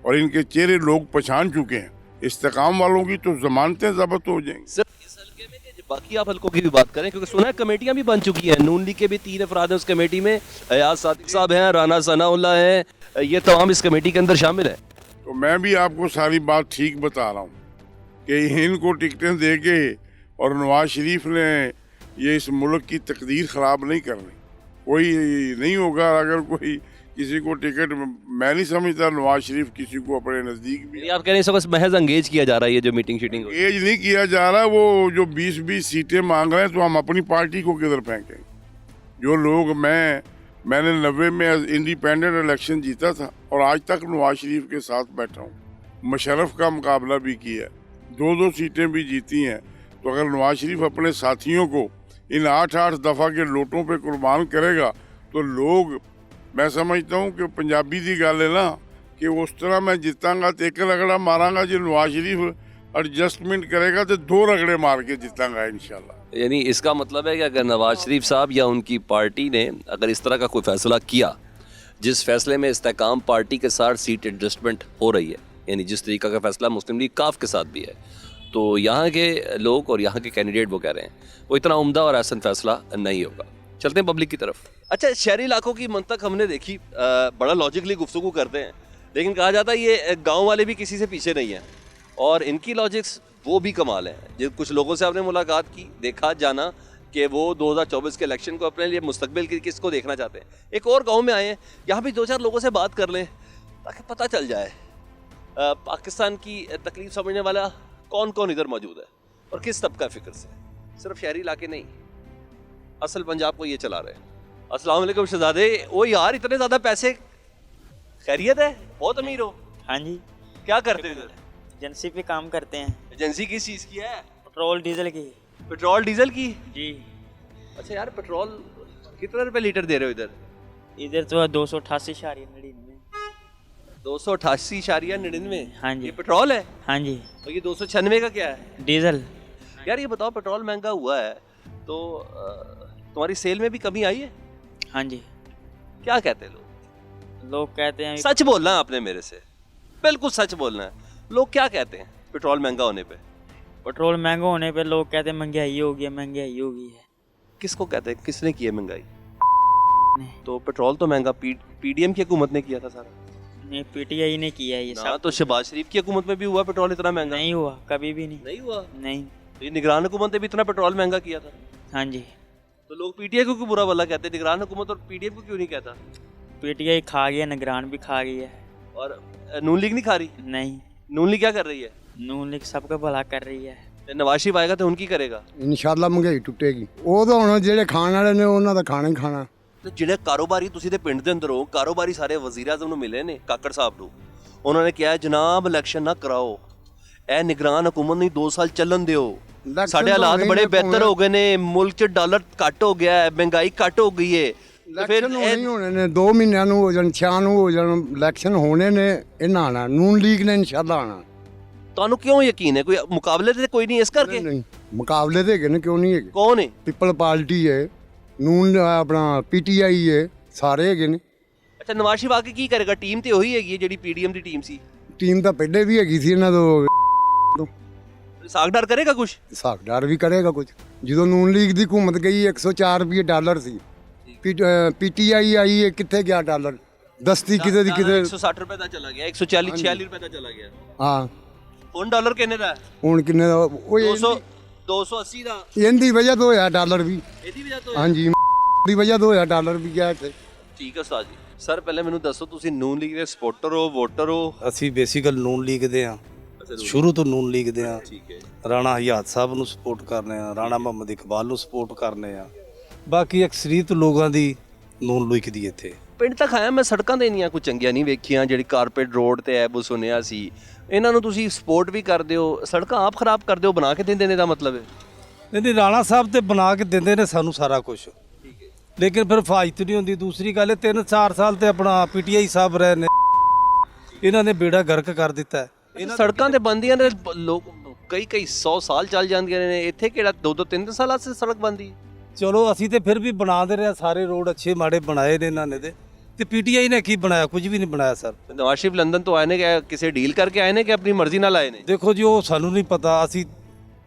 और इनके चेहरे लोग पहचान चुके हैं। इस्तेकाम वालों की तो जमानतें ज़ब्त हो जाएंगी। सिर्फ इस हल्के में कि बाकी आप हल्कों की भी बात करें, क्योंकि सुना है कमेटियां भी बन चुकी हैं। नून लीग के भी 3 अफराद हैं उस कमेटी में, हयात सादिक साहब हैं, राना सनाउल्लाह हैं, ये तमाम इस कमेटी के अंदर शामिल है। तो मैं भी आपको सारी बात ठीक बता रहा हूँ कि इनको टिकटें दे के और नवाज शरीफ ने ये इस मुल्क की तकदीर ख़राब नहीं करनी। कोई नहीं होगा अगर कोई किसी को टिकट, मैं नहीं समझता नवाज शरीफ किसी को अपने नज़दीक भी। आप कह रहे हैं बस महज अंगेज किया जा रहा है, ये जो मीटिंग शीटिंग एज नहीं किया जा रहा। वो जो 20-20 सीटें मांग रहे हैं, तो हम अपनी पार्टी को किधर फेंकेंगे? जो लोग मैंने 90 में इंडिपेंडेंट इलेक्शन जीता था और आज तक नवाज शरीफ के साथ बैठा हूँ। मुशर्रफ का मुकाबला भी किया, 2-2 सीटें भी जीती हैं। तो अगर नवाज शरीफ अपने साथियों को इन 8-8 दफ़ा के लोटों पे कुर्बान करेगा तो लोग, मैं समझता हूँ कि पंजाबी दी गल है ना कि उस तरह मैं जितांगा तो एक रगड़ा मारांगा, जो नवाज शरीफ एडजस्टमेंट करेगा तो 2 रगड़े मार के जितांगा इंशाल्लाह। यानी इसका मतलब है कि अगर नवाज शरीफ साहब या उनकी पार्टी ने अगर इस तरह का कोई फैसला किया, जिस फैसले में इस्तेकाम पार्टी के साथ सीट एडजस्टमेंट हो रही है, यानी जिस तरीका का फैसला मुस्लिम लीग काफ के साथ भी है, तो यहाँ के लोग और यहाँ के कैंडिडेट वो कह रहे हैं वो इतना उम्दा और आसान फैसला नहीं होगा। चलते हैं पब्लिक की तरफ। अच्छा, शहरी इलाकों की मंतक हमने देखी, बड़ा लॉजिकली गुफ्तगू करते हैं, लेकिन कहा जाता है ये गाँव वाले भी किसी से पीछे नहीं हैं और इनकी लॉजिक्स वो भी कमाल है। जिन कुछ लोगों से आपने मुलाकात की, देखा, जाना कि वो 2024 के इलेक्शन को अपने लिए मुस्तकबिल की किसको देखना चाहते हैं। एक और गांव में आए हैं, यहाँ भी 2-4 लोगों से बात कर लें ताकि पता चल जाए पाकिस्तान की तकलीफ समझने वाला कौन कौन इधर मौजूद है और किस तबका फ़िक्र से। सिर्फ शहरी इलाके नहीं, असल पंजाब को ये चला रहे हैं। अस्सलाम वालेकुम शहजादे। ओ यार, इतने ज़्यादा पैसे, खैरियत है? बहुत अमीर हो? हाँ जी। क्या करते हो इधर? एजेंसी पे काम करते हैं। एजेंसी किस चीज़ की है? पेट्रोल डीजल की। पेट्रोल डीजल की? जी। अच्छा यार, पेट्रोल कितने रुपए लीटर दे रहे हो इधर? इधर तो 288.99। 288.99? हाँ जी। ये पेट्रोल है? हाँ जी। और ये 296 का क्या है? डीजल। यार ये बताओ, पेट्रोल महंगा हुआ है तो तुम्हारी सेल में भी कमी आई है? हाँ जी। क्या कहते हैं लोग? लोग कहते हैं, सच बोलना है आपने मेरे से, बिल्कुल सच बोलना है। लोग क्या कहते हैं पेट्रोल महंगा होने पे? पेट्रोल महंगा होने पे लोग कहते हैं महंगाई हो गई है, महंगाई हो गई है। किसको कहते हैं? किसने की है महंगाई? तो पेट्रोल तो महंगा पीडीएम की हुकूमत ने किया था सारा। नहीं, पीटीआई ने किया है ये ना, सब। तो शहबाज शरीफ की हुकूमत में भी हुआ पेट्रोल इतना महंगा? नहीं हुआ, कभी भी नहीं। नहीं हुआ? नहीं। तो ये निगरान हुकूमत ने भी इतना पेट्रोल महंगा किया था? हाँ जी। तो लोग पीटीआई को क्यों बुरा भला कहते हैं, निगरान हुकूमत और पीडीएम को क्यों नहीं कहता? पीटीआई खा गया, निगरान भी खा गई है। और नून लीग नहीं खा रही? नहीं। नून लीग क्या कर रही है? नून लीग सबका भला कर रही है। नवाज शरीफ आएगा तो उनकी करेगा ਇਨਸ਼ਾਅੱਲਾ ਮਹਿੰਗਾਈ ਟੁੱਟੇਗੀ। ਉਹ ਤਾਂ ਹੁਣ ਜਿਹੜੇ ਖਾਣ ਵਾਲੇ ਨੇ ਉਹਨਾਂ ਦਾ ਖਾਣਾ ਹੀ ਖਾਣਾ। ਤੇ ਜਿਹੜੇ ਕਾਰੋਬਾਰੀ ਤੁਸੀਂ ਦੇ ਪਿੰਡ ਦੇ ਅੰਦਰ ਹੋ, ਕਾਰੋਬਾਰੀ ਸਾਰੇ ਵਜ਼ੀਰ ਆਜ਼ਮ ਨੂੰ ਮਿਲੇ ਨੇ, ਕਾਕੜ ਸਾਹਿਬ ਨੂੰ, ਉਹਨਾਂ ਨੇ ਕਿਹਾ ਜਨਾਬ ਇਲੈਕਸ਼ਨ ਨਾ ਕਰਾਓ, ਇਹ ਨਿਗਰਾਨ ਹੁਕੂਮਤ ਨੂੰ 2 ਸਾਲ ਚੱਲਣ ਦਿਓ, ਸਾਡੇ ਹਾਲਾਤ ਬੜੇ ਬਿਹਤਰ ਹੋ ਗਏ ਨੇ, ਮੁਲਕ 'ਚ ਡਾਲਰ ਘੱਟ ਹੋ ਗਿਆ ਹੈ, ਮਹਿੰਗਾਈ ਘੱਟ ਹੋ ਗਈ ਹੈ। ਇਲੈਕਸ਼ਨ ਨਹੀਂ ਹੋਣੇ ਨੇ, 2 ਮਹੀਨਿਆਂ ਨੂੰ ਹੋ ਜਾਣ, 6 ਨੂੰ ਹੋ ਜਾਣ, ਇਲੈਕਸ਼ਨ ਹੋਣੇ ਨੇ, ਇਹਨਾਂ ਆਣਾ, ਨੂਨ ਲੀਗ ਨੇ ਇਨਸ਼ਾਅੱਲਾ ਆਣਾ। ਤੁਹਾਨੂੰ ਕਿਉਂ ਯਕੀਨ ਹੈ? ਕੋਈ ਮੁਕਾਬਲੇ ਤੇ ਕੋਈ ਨਹੀਂ ਇਸ ਕਰਕੇ? ਨਹੀਂ, ਮੁਕਾਬਲੇ ਤੇ ਹੈਗੇ ਨੇ, ਕਿਉਂ ਨਹੀਂ ਹੈਗੇ? ਕੌਣ ਹੈ? ਪੀਪਲ ਪਾਰਟੀ ਹੈ, ਨੂਨ ਆਪਣਾ ਪੀਟੀਆਈ ਹੈ, ਸਾਰੇ ਹੈਗੇ ਨੇ। ਅੱਛਾ, ਨਵਾਜ਼ ਸ਼ਰੀਫ ਆ ਕੇ ਕੀ ਕਰੇਗਾ? ਟੀਮ ਤੇ ਉਹੀ ਹੈਗੀ ਹੈ ਜਿਹੜੀ ਪੀਡੀਐਮ ਦੀ ਟੀਮ ਸੀ। ਟੀਮ ਤਾਂ ਪਹਿਲੇ ਵੀ ਹੈਗੀ ਸੀ ਇਹਨਾਂ ਤੋਂ। ਸਾਗਡਾਰ ਕਰੇਗਾ ਕੁਝ? ਸਾਗਡਾਰ ਵੀ ਕਰੇਗਾ ਕੁਝ। ਜਦੋਂ ਨੂਨ ਲੀਗ ਦੀ ਹਕੂਮਤ ਗਈ 104 ਰੁਪਏ ਡਾਲਰ ਸੀ, ਪੀਟੀਆਈ ਆਈ ਹੈ, ਕਿੱਥੇ ਗਿਆ ਡਾਲਰ? ਦਸਤੀ ਕਿਤੇ ਦੀ ਕਿਤੇ 160 ਰੁਪਏ ਦਾ ਚਲਾ ਗਿਆ, 140-46 ਰੁਪਏ ਦਾ ਚਲਾ ਗਿਆ। ਹਾਂ, ਹੁਣ ਡਾਲਰ ਕਿੰਨੇ ਦਾ? ਹੁਣ ਕਿੰਨੇ ਦਾ? ਉਹ 280 ਦਾ। ਇਹਦੀ ਵਜ੍ਹਾ ਤੋਂ ਹੋਇਆ ਡਾਲਰ ਵੀ। ਇਹਦੀ ਵਜ੍ਹਾ ਤੋਂ? ਹਾਂਜੀ, ਦੀ ਵਜ੍ਹਾ ਤੋਂ ਹੋਇਆ ਡਾਲਰ ਵੀ ਗਿਆ ਇੱਥੇ। ਠੀਕ ਹੈ ਉਸਤਾਦ ਜੀ। ਸਰ ਪਹਿਲੇ ਮੈਨੂੰ ਦੱਸੋ, ਤੁਸੀਂ ਨੂਨ ਲੀਗ ਦੇ ਸਪੋਰਟਰ ਹੋ, ਵੋਟਰ ਹੋ? ਅਸੀਂ ਬੇਸਿਕਲ ਨੂਨ ਲੀਗ ਦੇ ਆ, ਸ਼ੁਰੂ ਤੋਂ ਨੂਨ ਲੀਗ ਦੇ ਆ। ਠੀਕ ਹੈ। ਰਾਣਾ ਹਯਾਤ ਸਾਹਿਬ ਨੂੰ ਸਪੋਰਟ ਕਰਨੇ ਆ, ਰਾਣਾ ਮੁਹੰਮਦ ਇਕਬਾਲ ਨੂੰ ਸਪੋਰਟ ਕਰਨੇ ਆ, ਬਾਕੀ ਅਕਸਰੀਅਤ ਲੋਕਾਂ ਦੀ ਨੂਨ ਲੀਗ ਦੀ ਇੱਥੇ। ਪਿੰਡ ਤੱਕ ਆਇਆ ਮੈਂ, ਸੜਕਾਂ ਤੇ ਇੰਨੀਆਂ ਕੋਈ ਚੰਗੀਆਂ ਨਹੀਂ ਵੇਖੀਆਂ, ਜਿਹੜੀ ਕਾਰਪੇਟ ਰੋਡ ਤੇ ਐਬ ਸੁਣਿਆ ਸੀ। ਇਹਨਾਂ ਨੂੰ ਤੁਸੀਂ ਸਪੋਰਟ ਵੀ ਕਰਦੇ ਹੋ, ਸੜਕਾਂ ਆਪ ਖਰਾਬ ਕਰਦੇ ਹੋ, ਬਣਾ ਕੇ ਦਿੰਦੇ ਨੇ, ਦਾ ਮਤਲਬ ਹੈ? ਨਹੀਂ, ਰਾਣਾ ਸਾਹਿਬ ਤੇ ਬਣਾ ਕੇ ਦਿੰਦੇ ਨੇ ਸਾਨੂੰ ਸਾਰਾ ਕੁਝ, ਲੇਕਿਨ ਫਿਰ ਫਾਇਦਾ ਨਹੀਂ ਹੁੰਦੀ। ਦੂਸਰੀ ਗੱਲ, 3-4 ਸਾਲ ਤੇ ਆਪਣਾ ਪੀਟੀਆਈ ਸਾਹਿਬ ਰਹੇ ਨੇ, ਇਹਨਾਂ ਨੇ ਬੇੜਾ ਗਰਕ ਕਰ ਦਿੱਤਾ। ਸੜਕਾਂ ਤੇ ਬੰਦੀਆਂ ਨੇ, ਲੋਕ ਕਈ 100 ਸਾਲ ਚੱਲ ਜਾਂਦੀਆਂ ਨੇ, ਇੱਥੇ ਕਿਹੜਾ 2-3 ਸਾਲਾਂ ਸੇ ਸੜਕ ਬੰਦੀ। ਚਲੋ ਅਸੀਂ ਤੇ ਫਿਰ ਵੀ ਬਣਾ ਦੇ ਰਹੇ, ਸਾਰੇ ਰੋਡ ਅੱਛੇ ਮਾੜੇ ਬਣਾਏ ਨੇ ਇਹਨਾਂ ਨੇ, ਤੇ ਪੀਟੀਆਈ ਨੇ ਕੀ ਬਣਾਇਆ? ਕੁਝ ਵੀ ਨਹੀਂ ਬਣਾਇਆ ਸਰ। ਨਵਾਜ਼ ਸ਼ਰੀਫ ਲੰਦਨ ਤੋਂ ਆਏ ਨੇ ਕਿ ਕਿਸੇ ਡੀਲ ਕਰਕੇ ਆਏ ਨੇ ਕਿ ਆਪਣੀ ਮਰਜ਼ੀ ਨਾਲ ਆਏ ਨੇ? ਦੇਖੋ ਜੀ, ਉਹ ਸਾਨੂੰ ਨਹੀਂ ਪਤਾ, ਅਸੀਂ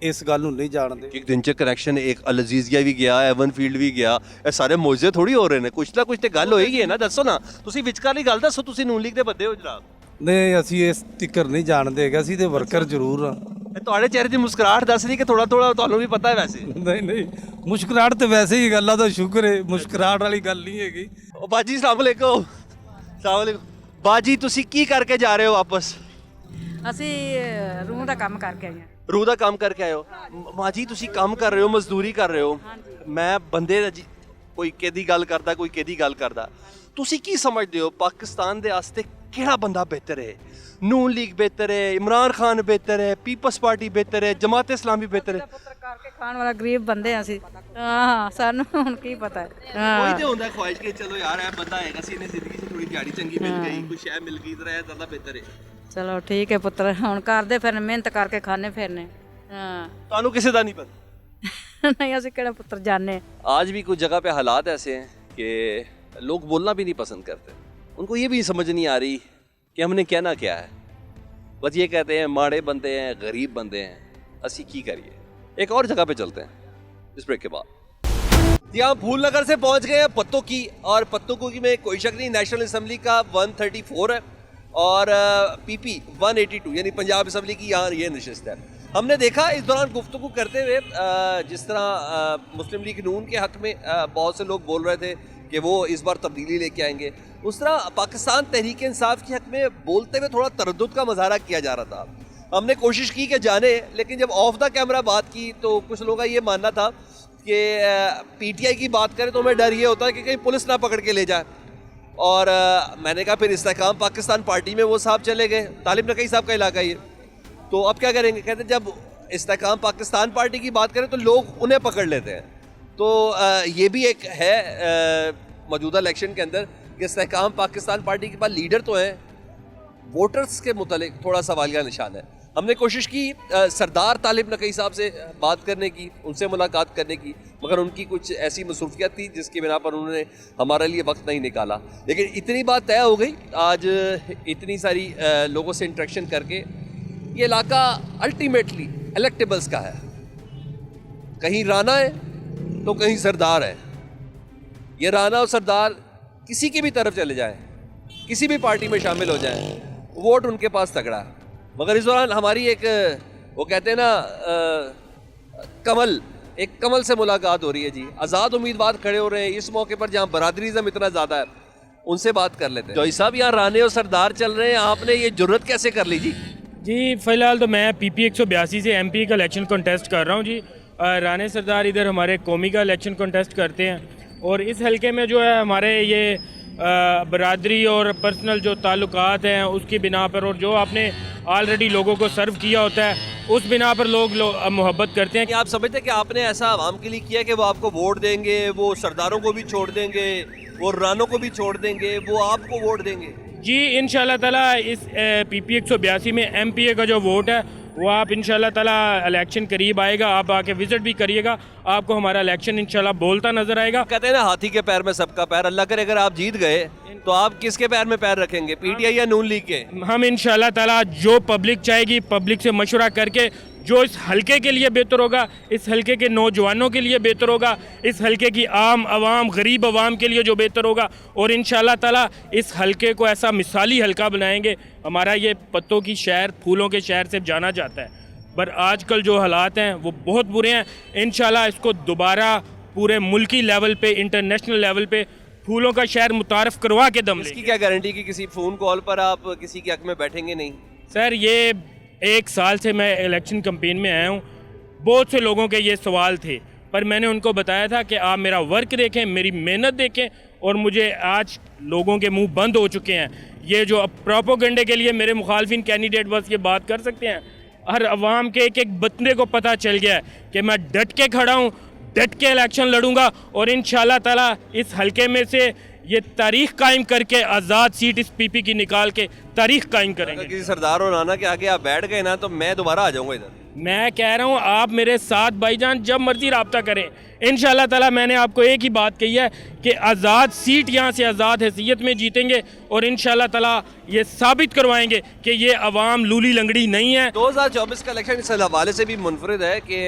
ਇਸ ਗੱਲ ਨੂੰ ਨਹੀਂ ਜਾਣਦੇ। ਇੱਕ ਦਿਨ ਚ ਕਨੈਕਸ਼ਨ, ਇੱਕ ਅਲਜੀਜ਼ੀਆ ਵੀ ਗਿਆ, ਐਵਨ ਫੀਲਡ ਵੀ ਗਿਆ, ਇਹ ਸਾਰੇ ਮੌਜੇ ਥੋੜੀ ਹੋ ਰਹੇ ਨੇ, ਕੁਛ ਨਾ ਕੁਛ ਤੇ ਗੱਲ ਹੋਏਗੀ ਹੈ ਨਾ। ਦੱਸੋ ਨਾ, ਤੁਸੀਂ ਵਿਚਕਾਰਲੀ ਗੱਲ ਦੱਸੋ, ਤੁਸੀਂ ਨੂਨ ਲੀਗ ਦੇ ਬੰਦੇ ਹੋ ਜਨਾਬ। ਨਹੀਂ, ਅਸੀਂ ਇਸ ਤਿੱਕਰ ਨਹੀਂ ਜਾਣਦੇ ਹੈਗੇ, ਅਸੀਂ ਤੇ ਵਰਕਰ ਜ਼ਰੂਰ ਆ। ਤੁਹਾਡੇ ਚਿਹਰੇ ਦੀ ਮੁਸਕਰਾਹਟ ਦੱਸ ਰਹੀ ਕਿ ਥੋੜਾ ਤੁਹਾਨੂੰ ਵੀ ਪਤਾ ਹੈ ਵੈਸੇ। ਨਹੀਂ, ਮੁਸਕਰਾਹਟ ਤੇ ਵੈਸੇ ਹੀ ਗੱਲਾਂ ਦਾ ਸ਼ੁਕਰ ਹੈ, ਮੁਸਕਰਾਹਟ ਵਾਲੀ ਗੱਲ ਨਹੀਂ ਹੈਗੀ। ਉਹ ਬਾਜੀ ਸਲਾਮ ਅਲੈਕੁਮ। ਸਲਾਮ ਅਲੈਕੁਮ ਬਾਜੀ, ਤੁਸੀਂ ਕੀ ਕਰਕੇ ਜਾ ਰਹੇ ਹੋ ਵਾਪਸ? ਅਸੀਂ ਰੂਹ ਦਾ ਕੰਮ ਕਰਕੇ ਆਏ ਹਾਂ। ਰੂਹ ਦਾ ਕੰਮ ਕਰਕੇ ਆਏ ਹੋ? ਮਾਂ ਜੀ ਤੁਸੀਂ ਕੰਮ ਕਰ ਰਹੇ ਹੋ, ਮਜ਼ਦੂਰੀ ਕਰ ਰਹੇ ਹੋ। ਮੈਂ ਬੰਦੇ ਦਾ ਕੋਈ ਕਿਹਦੀ ਗੱਲ ਕਰਦਾ, ਕੋਈ ਕਿਹਦੀ ਗੱਲ ਕਰਦਾ। ਤੁਸੀਂ ਕੀ ਸਮਝਦੇ ਹੋ ਪਾਕਿਸਤਾਨ ਦੇ ਵਾਸਤੇ ਕਿਹੜਾ ਬੰਦਾ ਬਿਹਤਰ ਹੈ? ਨੂਨ ਲੀਗ ਬਿਹਤਰ ਹੈ, ਇਮਰਾਨ ਖਾਨ ਬਿਹਤਰ ਹੈ, ਪੀਪਲਸ ਪਾਰਟੀ ਬਿਹਤਰ ਹੈ, ਜਮਾਤ ਇਸਲਾਮੀ ਬਿਹਤਰ ਹੈ? ਪੁੱਤਰ ਕਰਕੇ ਖਾਣ ਵਾਲਾ ਗਰੀਬ ਬੰਦੇ ਆ ਅਸੀਂ। ਹਾਂ ਸਾਨੂੰ ਹੁਣ ਕੀ ਪਤਾ ਹੈ। ਹਾਂ ਕੋਈ ਤੇ ਹੁੰਦਾ ਖੁਆਇਸ਼ ਕਿ ਚਲੋ ਯਾਰ ਇਹ ਬੰਦਾ ਹੈਗਾ ਸੀ, ਇਹਨੇ ਜ਼ਿੰਦਗੀ 'ਚ ਥੋੜੀ ਦਿਹਾੜੀ ਚੰਗੀ ਮਿਲ ਗਈ, ਕੋਈ ਸ਼ੈ ਮਿਲ ਗਈ, ਤਾਂ ਇਹ ਜ਼ਿਆਦਾ ਬਿਹਤਰ ਹੈ। ਚਲੋ ਠੀਕ ਹੈ ਪੁੱਤਰ, ਹੁਣ ਕਰਦੇ ਫਿਰਨੇ, ਮਿਹਨਤ ਕਰਕੇ ਖਾਣੇ ਫਿਰਨੇ। हाँ ਤੁਹਾਨੂੰ ਕਿਸੇ ਦਾ ਨਹੀਂ पता? नहीं ਅਸੀਂ ਕਿਹੜਾ ਪੁੱਤਰ ਜਾने। आज भी कुछ जगह पे हालात ऐसे हैं कि लोग बोलना भी नहीं पसंद करते, उनको ये भी समझ नहीं आ रही कि हमने कहना क्या है, बस ये कहते हैं माड़े बंदे हैं, गरीब बंदे हैं, असी की करिए। एक और जगह पे चलते हैं इस ब्रेक के बाद। यहाँ फूल नगर से पहुँच गए हैं पत्तों की, और पत्तों की में कोई शक नहीं, नेशनल असम्बली का 134 है और PP 182 यानी पंजाब असम्बली की यहाँ ये नशिस्त है। हमने देखा इस दौरान गुफ्तगू करते हुए जिस तरह मुस्लिम लीग नून के हक़ में बहुत से लोग बोल रहे थे कि वो इस बार तब्दीली लेके आएंगे, उस तरह पाकिस्तान तहरीक इंसाफ के हक़ में बोलते हुए थोड़ा तरद्दुद का मुजाहरा किया जा रहा था। हमने कोशिश की कि जाने, लेकिन जब ऑफ द कैमरा बात की तो कुछ लोगों का ये मानना था कि PTI की बात करें तो हमें डर ये होता है कि कहीं पुलिस ना पकड़ के ले जाए। और मैंने कहा फिर इस्तेहकाम पाकिस्तान पार्टी में वो साहब चले गए, तालिब नकवी साहब का इलाका ये, तो अब क्या करेंगे? कहते जब इस्तेहकाम पाकिस्तान पार्टी की बात करें तो लोग उन्हें पकड़ लेते हैं। तो ये भी एक है मौजूदा इलेक्शन के अंदर कि इस्तेहकाम पाकिस्तान पार्टी के पास लीडर तो हैं, वोटर्स के मुतालिक थोड़ा सवालिया निशान है। हमने कोशिश की सरदार तालिब नकवी साहब से बात करने की, उनसे मुलाकात करने की, मगर उनकी कुछ ऐसी मसरूफियत थी जिसकी बिना पर उन्होंने हमारे लिए वक्त नहीं निकाला। लेकिन इतनी बात तय हो गई आज इतनी सारी लोगों से इंटरेक्शन करके, ये इलाका अल्टीमेटली इलेक्टेबल्स का है, कहीं राना है तो कहीं सरदार है। ये राना और सरदार किसी की भी तरफ चले जाएं, किसी भी पार्टी में शामिल हो जाएं, वोट उनके पास तगड़ा है। मगर इस दौरान हमारी एक वो कहते हैं ना एक कमल से मुलाकात हो रही है जी। आज़ाद उम्मीदवार खड़े हो रहे हैं इस मौके पर जहाँ बरादरीज़म इतना ज़्यादा है, उनसे बात कर लेते हैं। जॉय साहब, यहाँ राने और सरदार चल रहे हैं, आपने ये जुर्रत कैसे कर ली जी? जी फ़िलहाल तो मैं PP 182 से MP का इलेक्शन कंटेस्ट कर रहा हूँ जी। राने सरदार इधर हमारे कौमी का इलेक्शन कंटेस्ट करते हैं, और इस हलके में जो है हमारे ये बरादरी और पर्सनल जो ताल्लुकात हैं उसकी बिना पर, और जो आपने ऑलरेडी लोगों को सर्व किया होता है उस बिना पर लोग मोहब्बत करते हैं। आप समझते हैं कि आपने ऐसा आवाम के लिए किया कि वो आपको वोट देंगे, वो सरदारों को भी छोड़ देंगे, वो रानों को भी छोड़ देंगे, वो आपको वोट देंगे? जी इंशाल्लाह ताला इस PP 182 में MPA का जो वोट है वो आप इंशाल्लाह ताला इलेक्शन करीब आएगा, आप आके विजिट भी करिएगा, आपको हमारा इलेक्शन इंशाल्लाह बोलता नजर आएगा। कहते हैं ना हाथी के पैर में सबका पैर, अल्लाह करे अगर आप जीत गए तो आप किसके पैर में पैर रखेंगे, PTI या नून लीग के? हम इंशाल्लाह ताला जो पब्लिक चाहेगी, पब्लिक से मशवरा करके जो इस हलके के लिए बेहतर होगा, इस हलके के नौजवानों के लिए बेहतर होगा, इस हलके की आम आवाम गरीब आवाम के लिए जो बेहतर होगा, और इंशाल्लाह ताला इस हलके को ऐसा मिसाली हलका बनाएंगे। हमारा ये पत्तों की शहर, फूलों के शहर से जाना जाता है, पर आजकल जो हालात हैं वो बहुत बुरे हैं। इंशाल्लाह इसको दोबारा पूरे मुल्की लेवल पे, इंटरनेशनल लेवल पे फूलों का शहर मुतारफ़ करवा के दम। इसकी क्या गारंटी कि किसी फ़ोन कॉल पर आप किसी के हक में बैठेंगे नहीं? सर ये 1 साल से मैं इलेक्शन कैंपेन में आया हूँ, बहुत से लोगों के ये सवाल थे, पर मैंने उनको बताया था कि आप मेरा वर्क देखें, मेरी मेहनत देखें, और मुझे आज लोगों के मुंह बंद हो चुके हैं। ये जो प्रोपोगंडे के लिए मेरे मुखालफिन कैंडिडेट बस ये बात कर सकते हैं, हर अवाम के एक एक बंदे को पता चल गया है कि मैं डट के खड़ा हूँ, डट के इलेक्शन लड़ूंगा, और इंशाल्लाह ताला इस हलके में से ये तारीख कायम करके आज़ाद सीट इस PP की निकाल के तारीख कायम करेंगे। अगर किसी सरदार और राना के आगे आप बैठ गए ना तो मैं दोबारा आ जाऊंगा इधर। मैं कह रहा हूँ आप मेरे साथ भाईजान जब मर्जी रब्ता करें, इंशाल्लाह ताला मैंने आपको एक ही बात कही है कि आज़ाद सीट यहाँ से आज़ाद हैसियत में जीतेंगे, और इंशाल्लाह ताला ये साबित करवाएंगे कि ये अवाम लूली लंगड़ी नहीं है। 2024 का इलेक्शन इस हवाले से भी मुनफरिद है कि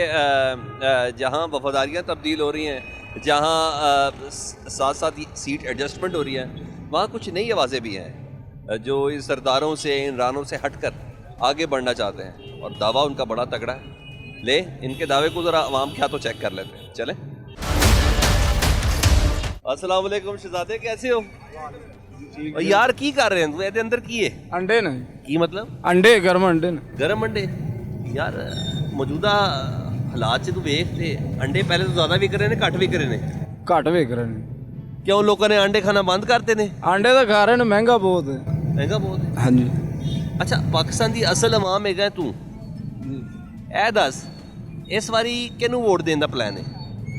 जहाँ वफादारियाँ तब्दील हो रही हैं, जहाँ साथ साथ सीट एडजस्टमेंट हो रही है, वहाँ कुछ नई आवाज़ें भी हैं जो इस सरदारों से, इन रानों से हटकर आगे बढ़ना चाहते हैं, और दावा उनका बड़ा तगड़ा है। ले इनके दावे को ज़रा आवाम क्या तो चेक कर लेते हैं। चलें। अस्सलाम वालेकुम शहजादे, कैसे हो? यार की कर रहे हैं तू ਇਹਦੇ ਅੰਦਰ ਕੀ ਹੈ? अंडे ने ਕੀ मतलब? अंडे गर्म अंडे ने। गर्म अंडे यार मौजूदा हालात से तू वेख ते अंडे पहले तो ज़्यादा विक रहे ने, घट विक रहे ने? घट विक रहे ने। क्यों लोगों ने अंडे खाना बंद करते ने? अंडे तो खा रहे ने, महंगा बहुत है। महंगा बहुत है। हाँ जी। ਅੱਛਾ ਪਾਕਿਸਤਾਨ ਦੀ ਅਸਲ ਆਵਾਮ ਹੈਗਾ ਤੂੰ ਇਹ ਦੱਸ ਇਸ ਵਾਰੀ ਕਿਹਨੂੰ ਵੋਟ ਦੇਣ ਦਾ ਪਲਾਨ ਹੈ?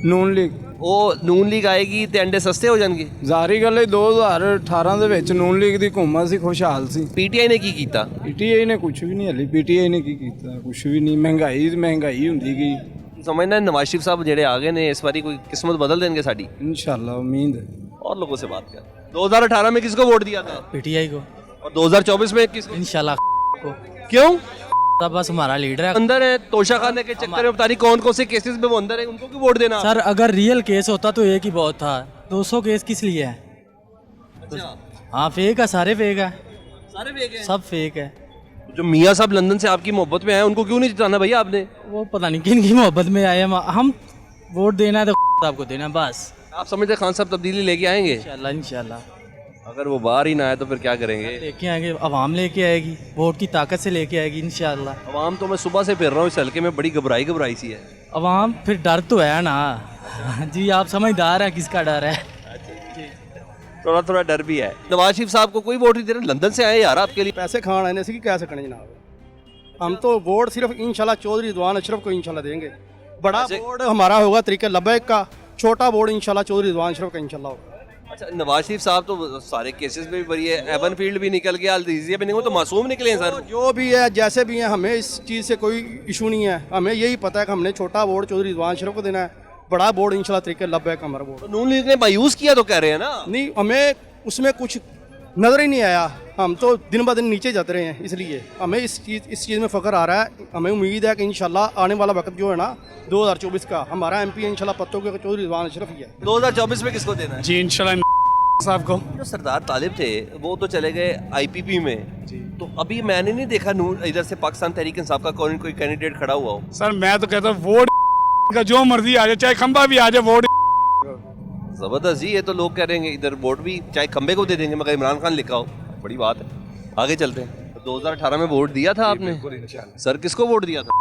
ਨੂਨ ਲੀਗ। ਉਹ ਨੂਨ ਲੀਗ ਆਏਗੀ ਤੇ ਅੰਡੇ ਸਸਤੇ ਹੋ ਜਾਣਗੇ। ਜ਼ਾਹਰੀ ਗੱਲ ਹੈ 2018 ਦੇ ਵਿੱਚ ਨੂਨ ਲੀਗ ਦੀ ਹਕੂਮਤ ਸੀ, ਖੁਸ਼ਹਾਲ ਸੀ। ਪੀਟੀਆਈ ਨੇ ਕੀ ਕੀਤਾ? ਪੀਟੀਆਈ ਨੇ ਕੁਝ ਵੀ ਨਹੀਂ, ਹਲੀ ਪੀਟੀਆਈ ਨੇ ਕੀ ਕੀਤਾ? ਕੁਝ ਵੀ ਨਹੀਂ। ਮਹਿੰਗਾਈ ਹੁੰਦੀ ਗਈ। समझना नवाज शरीफ साहब जेड़े आ गए ने इस बारी कोई किस्मत बदल देंगे साड़ी? इंशाल्लाह उम्मीद है। और लोगों से बात कर 2018 में किसको वोट दिया था? पीटीआई को। और 2024 में किसको? इंशाल्लाह को। क्यों? तब बस हमारा लीडर है अंदर है तोशा खाने के चक्कर में पता नहीं कौन कौन से केसेस में वो अंदर है, उनको क्यों वोट देना? सर अगर रियल केस होता तो एक ही बहुत था, 200 केस किस लिए है? अच्छा हाँ फेक है, सारे फेक है, सारे फेक है, सब फेक है। जो मियाँ साहब लंदन से आपकी मोहब्बत में आए उनको क्यों नहीं जिताना भैया आपने? वो पता नहीं किन की मोहब्बत में आए हम वोट देना है तो आपको देना है बस। आप समझते खान साहब तब्दीली लेके आएंगे? इंशाल्लाह इंशाल्लाह। अगर वो बाहर ही ना आए तो फिर क्या करेंगे? लेके आएंगे, अवाम लेके आएगी, वोट की ताकत से लेके आएगी इंशाल्लाह। अवाम तो मैं सुबह से फिर रहा हूँ इस हल्के में, बड़ी घबराई सी है। अवाम फिर डर तो है ना जी, आप समझदार हैं किसका डर है। थोड़ा डर भी है। नवाज शरीफ साहब को कोई वोट नहीं दे रहे, लंदन से आए यार आपके लिए। पैसे खान आने से क्या सकने जनाब, हम तो वोट सिर्फ इंशाल्लाह चौधरी रिजवान अशरफ को इंशाल्लाह देंगे। बड़ा बोर्ड हमारा होगा तरीके लब्बैक का, छोटा बोर्ड इंशाल्लाह चौधरी रिजवान अशरफ का इंशाल्लाह होगा। अच्छा नवाज शरीफ साहब तो सारे केसेस में भी बड़ी है, एवन फील्ड भी निकल गया, अल्दीजिया भी निकल, तो मासूम निकले हैं सर। जो भी है जैसे भी है, हमें इस चीज़ से कोई इशू नहीं है। हमें यही पता है कि हमने छोटा बोर्ड चौधरी रिजवान अशरफ को देना है, बड़ा बोर्ड इंशाल्लाह तरीके लब्बैक हमारा बोर्ड। तो नून लीग ने मायूस किया तो कह रहे हैं ना? नहीं, हमें उसमें कुछ नज़र ही नहीं आया, हम तो दिन ब दिन नीचे जाते रहे हैं, इसलिए हमें इस चीज़ में फ़ख्र आ रहा है। हमें उम्मीद है कि इंशाल्लाह आने वाला वक्त जो है ना 2024 का, हमारा MP इंशाल्लाह पत्तों के चौधरी रिजवान अशरफ ही है। 2024 में किसको देना है? जी इंशाल्लाह साहब को। जो सरदार तालिब थे वो तो चले गए IPP में, तो अभी मैंने नहीं देखा नून इधर से पाकिस्तान तहरीक इंसाफ का कोई कैंडिडेट खड़ा हुआ हो। सर मैं तो कहता हूँ वोट का जो मर्जी आ जाए, चाहे खंबा भी आ जाए, वोट। जबरदस्त जी, ये तो लोग कह रहे हैं इधर वोट भी चाहे खंबे को दे देंगे मगर इमरान खान लिखा हो, बड़ी बात है। आगे चलते हैं। तो 2018 में वोट दिया था आपने? सर किसको वोट दिया था?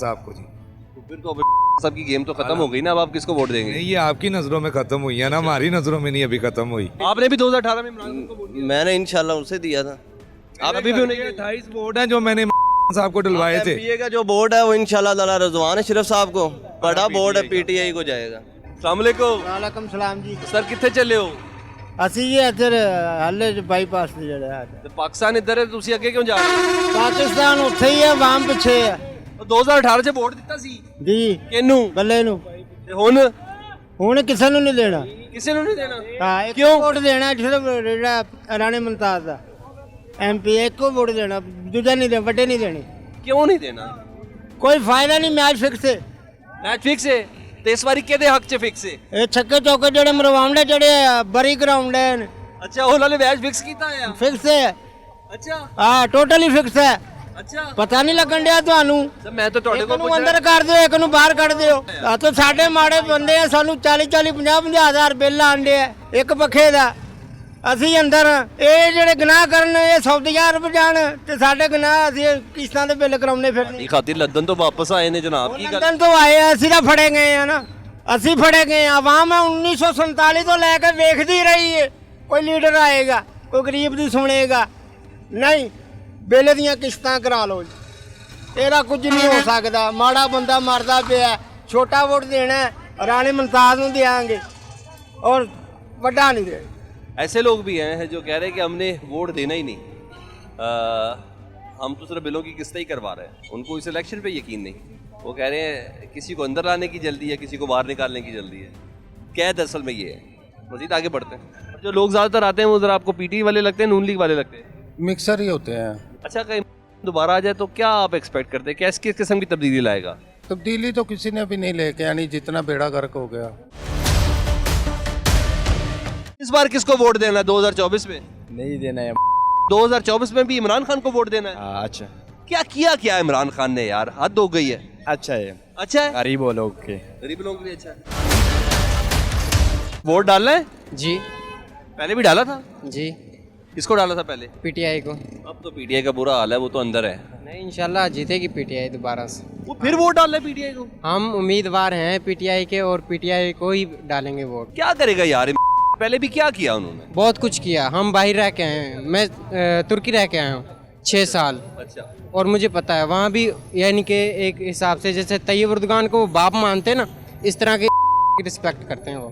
साहब को जी। तो फिर तो सब की गेम तो खत्म हो गई ना, अब आप किसको वोट देंगे? ये आपकी नज़रों में खत्म हुई है ना, हमारी नज़रों में नहीं अभी खत्म हुई। आपने भी 2018 में इमरान खान को वोट दिया? मैंने इंशाल्लाह उसे दिया था। आप अभी भी उन्हें 28 वोट हैं जो मैंने साहब को डलवाए थे। MPA का जो बोर्ड है वो इंशाल्लाह ताला रिजवान अशरफ साहब को, बड़ा बोर्ड है PTI को जाएगा। वालेकुम सलाम जी। सर कितने चले हो? ਅਸੀਂ ਜੀ ਇੱਧਰ ਹਾਲੇ ਬਾਈਪਾਸ ਤੇ ਜਿਹੜਾ ਹੈ ਤੇ ਪਾਕਿਸਤਾਨ ਇੱਧਰ ਹੈ, ਤੁਸੀਂ ਅੱਗੇ ਕਿਉਂ ਜਾ ਰਹੇ ਹੋ? ਪਾਕਿਸਤਾਨ ਉੱਥੇ ਹੀ ਹੈ, ਆਵਾਮ ਪਿੱਛੇ ਹੈ। 2018 ਚ ਵੋਟ ਦਿੱਤਾ ਸੀ ਜੀ ਕਿਹਨੂੰ? ਬੱਲੇ ਨੂੰ। ਤੇ ਹੁਣ ਕਿਸੇ ਨੂੰ ਨਹੀਂ ਦੇਣਾ। ਕਿਸੇ ਨੂੰ ਨਹੀਂ ਦੇਣਾ? ਹਾਂ ਇੱਕ ਵੋਟ ਦੇਣਾ ਸਿਰਫ ਜਿਹੜਾ ਰਾਣੇ ਮੁਮਤਾਜ਼ ਦਾ MP, ਇੱਕੋ ਵੋਟ ਦੇਣਾ, ਦੂਜਾ ਨਹੀਂ ਦੇਣਾ, ਵੱਡੇ ਨਹੀਂ ਦੇਣੇ। ਕਿਉਂ ਨਹੀਂ ਦੇਣਾ? ਕੋਈ ਫਾਇਦਾ ਨਹੀਂ, ਮੈਚ ਫਿਕਸ ਹੈ। ਮੈਚ ਫਿਕਸ ਹੈ ਤੇ ਇਸ ਵਾਰੀ ਕਿਹਦੇ ਹੱਕ 'ਚ ਫਿਕਸ ਹੈ? ਇਹ ਛੱਕੇ ਚੌਕੇ ਜਿਹੜੇ ਮਰਵਾਉਂਦੇ ਜਿਹੜੇ ਬਰੀ ਗਰਾਉਂਡ ਹੈ। ਅੱਛਾ ਉਹਨਾਂ ਨੇ ਮੈਚ ਫਿਕਸ ਕੀਤਾ ਹੈ? ਫਿਕਸ ਹੈ। ਅੱਛਾ ਹਾਂ ਟੋਟਲੀ ਫਿਕਸ ਹੈ। ਅੱਛਾ ਪਤਾ ਨਹੀਂ ਲੱਗਣ ਡਿਆ ਤੁਹਾਨੂੰ? ਮੈਂ ਤਾਂ ਤੁਹਾਡੇ ਕੋਲ ਨੂੰ ਅੰਦਰ ਕਰ ਦਿਓ, ਇੱਕ ਨੂੰ ਬਾਹਰ ਕੱਢ ਦਿਓ। ਆ ਤਾਂ ਸਾਡੇ ਮਾੜੇ ਬੰਦੇ ਆ, ਸਾਨੂੰ 40 50 ਹਜ਼ਾਰ ਬਿੱਲ ਆਂਦੇ ਆ ਇੱਕ ਪੱਖੇ ਦਾ। ਅਸੀਂ ਅੰਦਰ ਇਹ ਜਿਹੜੇ ਗੁਨਾਹ ਕਰਨ ਇਹ ਸਾਊਦੀ ਅਰਬ ਜਾਣ ਤੇ ਸਾਡੇ ਗੁਨਾਹ ਅਸੀਂ ਕਿਸ਼ਤਾਂ ਦੇ ਬਿੱਲ ਕਰਾਉਣੇ ਫਿਰਦੇ। ਖਾਤਰ ਲੰਦਨ ਤੋਂ ਵਾਪਸ ਆਏ ਨੇ ਜਨਾਬ, ਕੀ ਗੱਲ? ਲੰਦਨ ਤੋਂ ਆਏ ਆ, ਅਸੀਂ ਤਾਂ ਫੜੇ ਗਏ ਆ ਨਾ, ਅਸੀਂ ਫੜੇ ਗਏ ਆ। ਆਵਾਮ 1947 ਤੋਂ ਲੈ ਕੇ ਵੇਖਦੀ ਰਹੀ ਹੈ ਕੋਈ ਲੀਡਰ ਆਏਗਾ, ਕੋਈ ਗਰੀਬ ਦੀ ਸੁਣੇਗਾ ਨਹੀਂ। ਬਿੱਲ ਦੀਆਂ ਕਿਸ਼ਤਾਂ ਕਰਾ ਲਓ, ਇਹਦਾ ਕੁਝ ਨਹੀਂ ਹੋ ਸਕਦਾ। ਮਾੜਾ ਬੰਦਾ ਮਰਦਾ ਪਿਆ, ਛੋਟਾ ਵੋਟ ਦੇਣਾ ਰਾਣੇ ਮੁਮਤਾਜ਼ ਨੂੰ ਦੇਾਂਗੇ और ਵੱਡਾ नहीं देंगे। ऐसे लोग भी हैं जो कह रहे हैं कि हमने वोट देना ही नहीं, हम तो सिर्फ बिलों की किस्तें ही करवा रहे हैं, उनको इस इलेक्शन पे यकीन नहीं। वो कह रहे हैं किसी को अंदर लाने की जल्दी है, किसी को बाहर निकालने की जल्दी है। कैद असल में ये है। मज़ीद आगे बढ़ते हैं। जो लोग ज़्यादातर आते हैं वो ज़रा आपको PTI वाले लगते हैं, नून लीग वाले लगते हैं? मिक्सर ही होते हैं। अच्छा कहीं दोबारा आ जाए तो क्या आप एक्सपेक्ट करते हैं, किस किस किस्म की तब्दीली लाएगा? तब्दीली तो किसी ने भी नहीं लेके आनी, जितना बेड़ा गर्क हो गया। इस बार किसको वोट देना है 2024 में? नहीं देना है। 2024 में भी इमरान खान को वोट देना है? अच्छा क्या किया क्या इमरान खान ने यार, हद हो गई है। अच्छा है, अच्छा है, गरीबों लोग के, गरीब लोगों के लिए अच्छा है। वोट डालना है जी? पहले भी डाला था जी। किसको डाला था पहले? PTI को। अब तो PTI का बुरा हाल है, वो तो अंदर है। नहीं इंशाल्लाह जीतेगी PTI दोबारा से। वो फिर वोट डाल रहे PTI को? हम उम्मीदवार हैं PTI के और PTI को ही डालेंगे वोट। क्या करेगा यार, पहले भी क्या किया उन्होंने? बहुत कुछ किया। हम बाहर रह के आए हैं, मैं तुर्की रह के आया हूँ 6 साल। अच्छा। और मुझे पता है वहाँ भी यानी कि एक हिसाब से जैसे तैयब उर्दगान को वो बाप मानते हैं ना, इस तरह की रिस्पेक्ट करते हैं वो।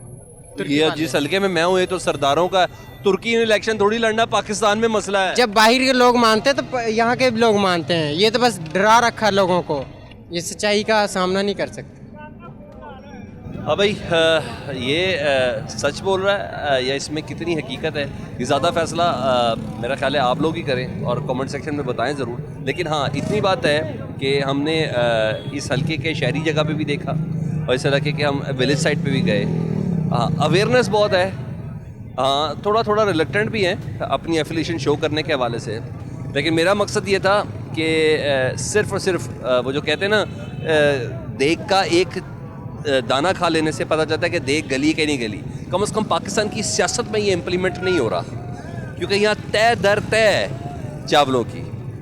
ये जिस हल्के में मैं हूँ ये तो सरदारों का, तुर्की में इलेक्शन थोड़ी लड़ना पाकिस्तान में मसला है। जब बाहर के लोग मानते हैं तो यहाँ के भी लोग मानते हैं। ये तो बस डरा रखा है लोगों को, ये सच्चाई का सामना नहीं कर सकते। हाँ भाई, ये सच बोल रहा है या इसमें कितनी हकीकत है, ये ज़्यादा फैसला मेरा ख्याल है आप लोग ही करें और कमेंट सेक्शन में बताएं ज़रूर। लेकिन हाँ, इतनी बात है कि हमने इस हल्के के शहरी जगह पे भी देखा और इस इलाके के हम विलेज साइड पे भी गए। हाँ, अवेयरनेस बहुत है। हाँ, थोड़ा थोड़ा रिलक्टेंट भी हैं अपनी एफिलिएशन शो करने के हवाले से, लेकिन मेरा मकसद ये था कि सिर्फ़ और सिर्फ वो जो कहते हैं ना, देख का एक दाना खा लेने से पता चलता है कि देख गली के नहीं गली। कम से कम पाकिस्तान की सियासत में ये इम्प्लीमेंट नहीं हो रहा, क्योंकि यहाँ तय दर तय चावलों की,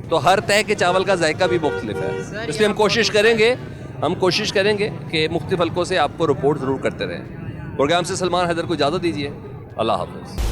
तो हर तय के चावल का जायका भी मुख्तलिफ है। इसलिए हम कोशिश करेंगे कि मुख्तलिफ हल्कों से आपको रिपोर्ट ज़रूर करते रहें। प्रोग्राम से सलमान हैदर को इजाज़त दीजिए। अल्लाह हाफ़िज़।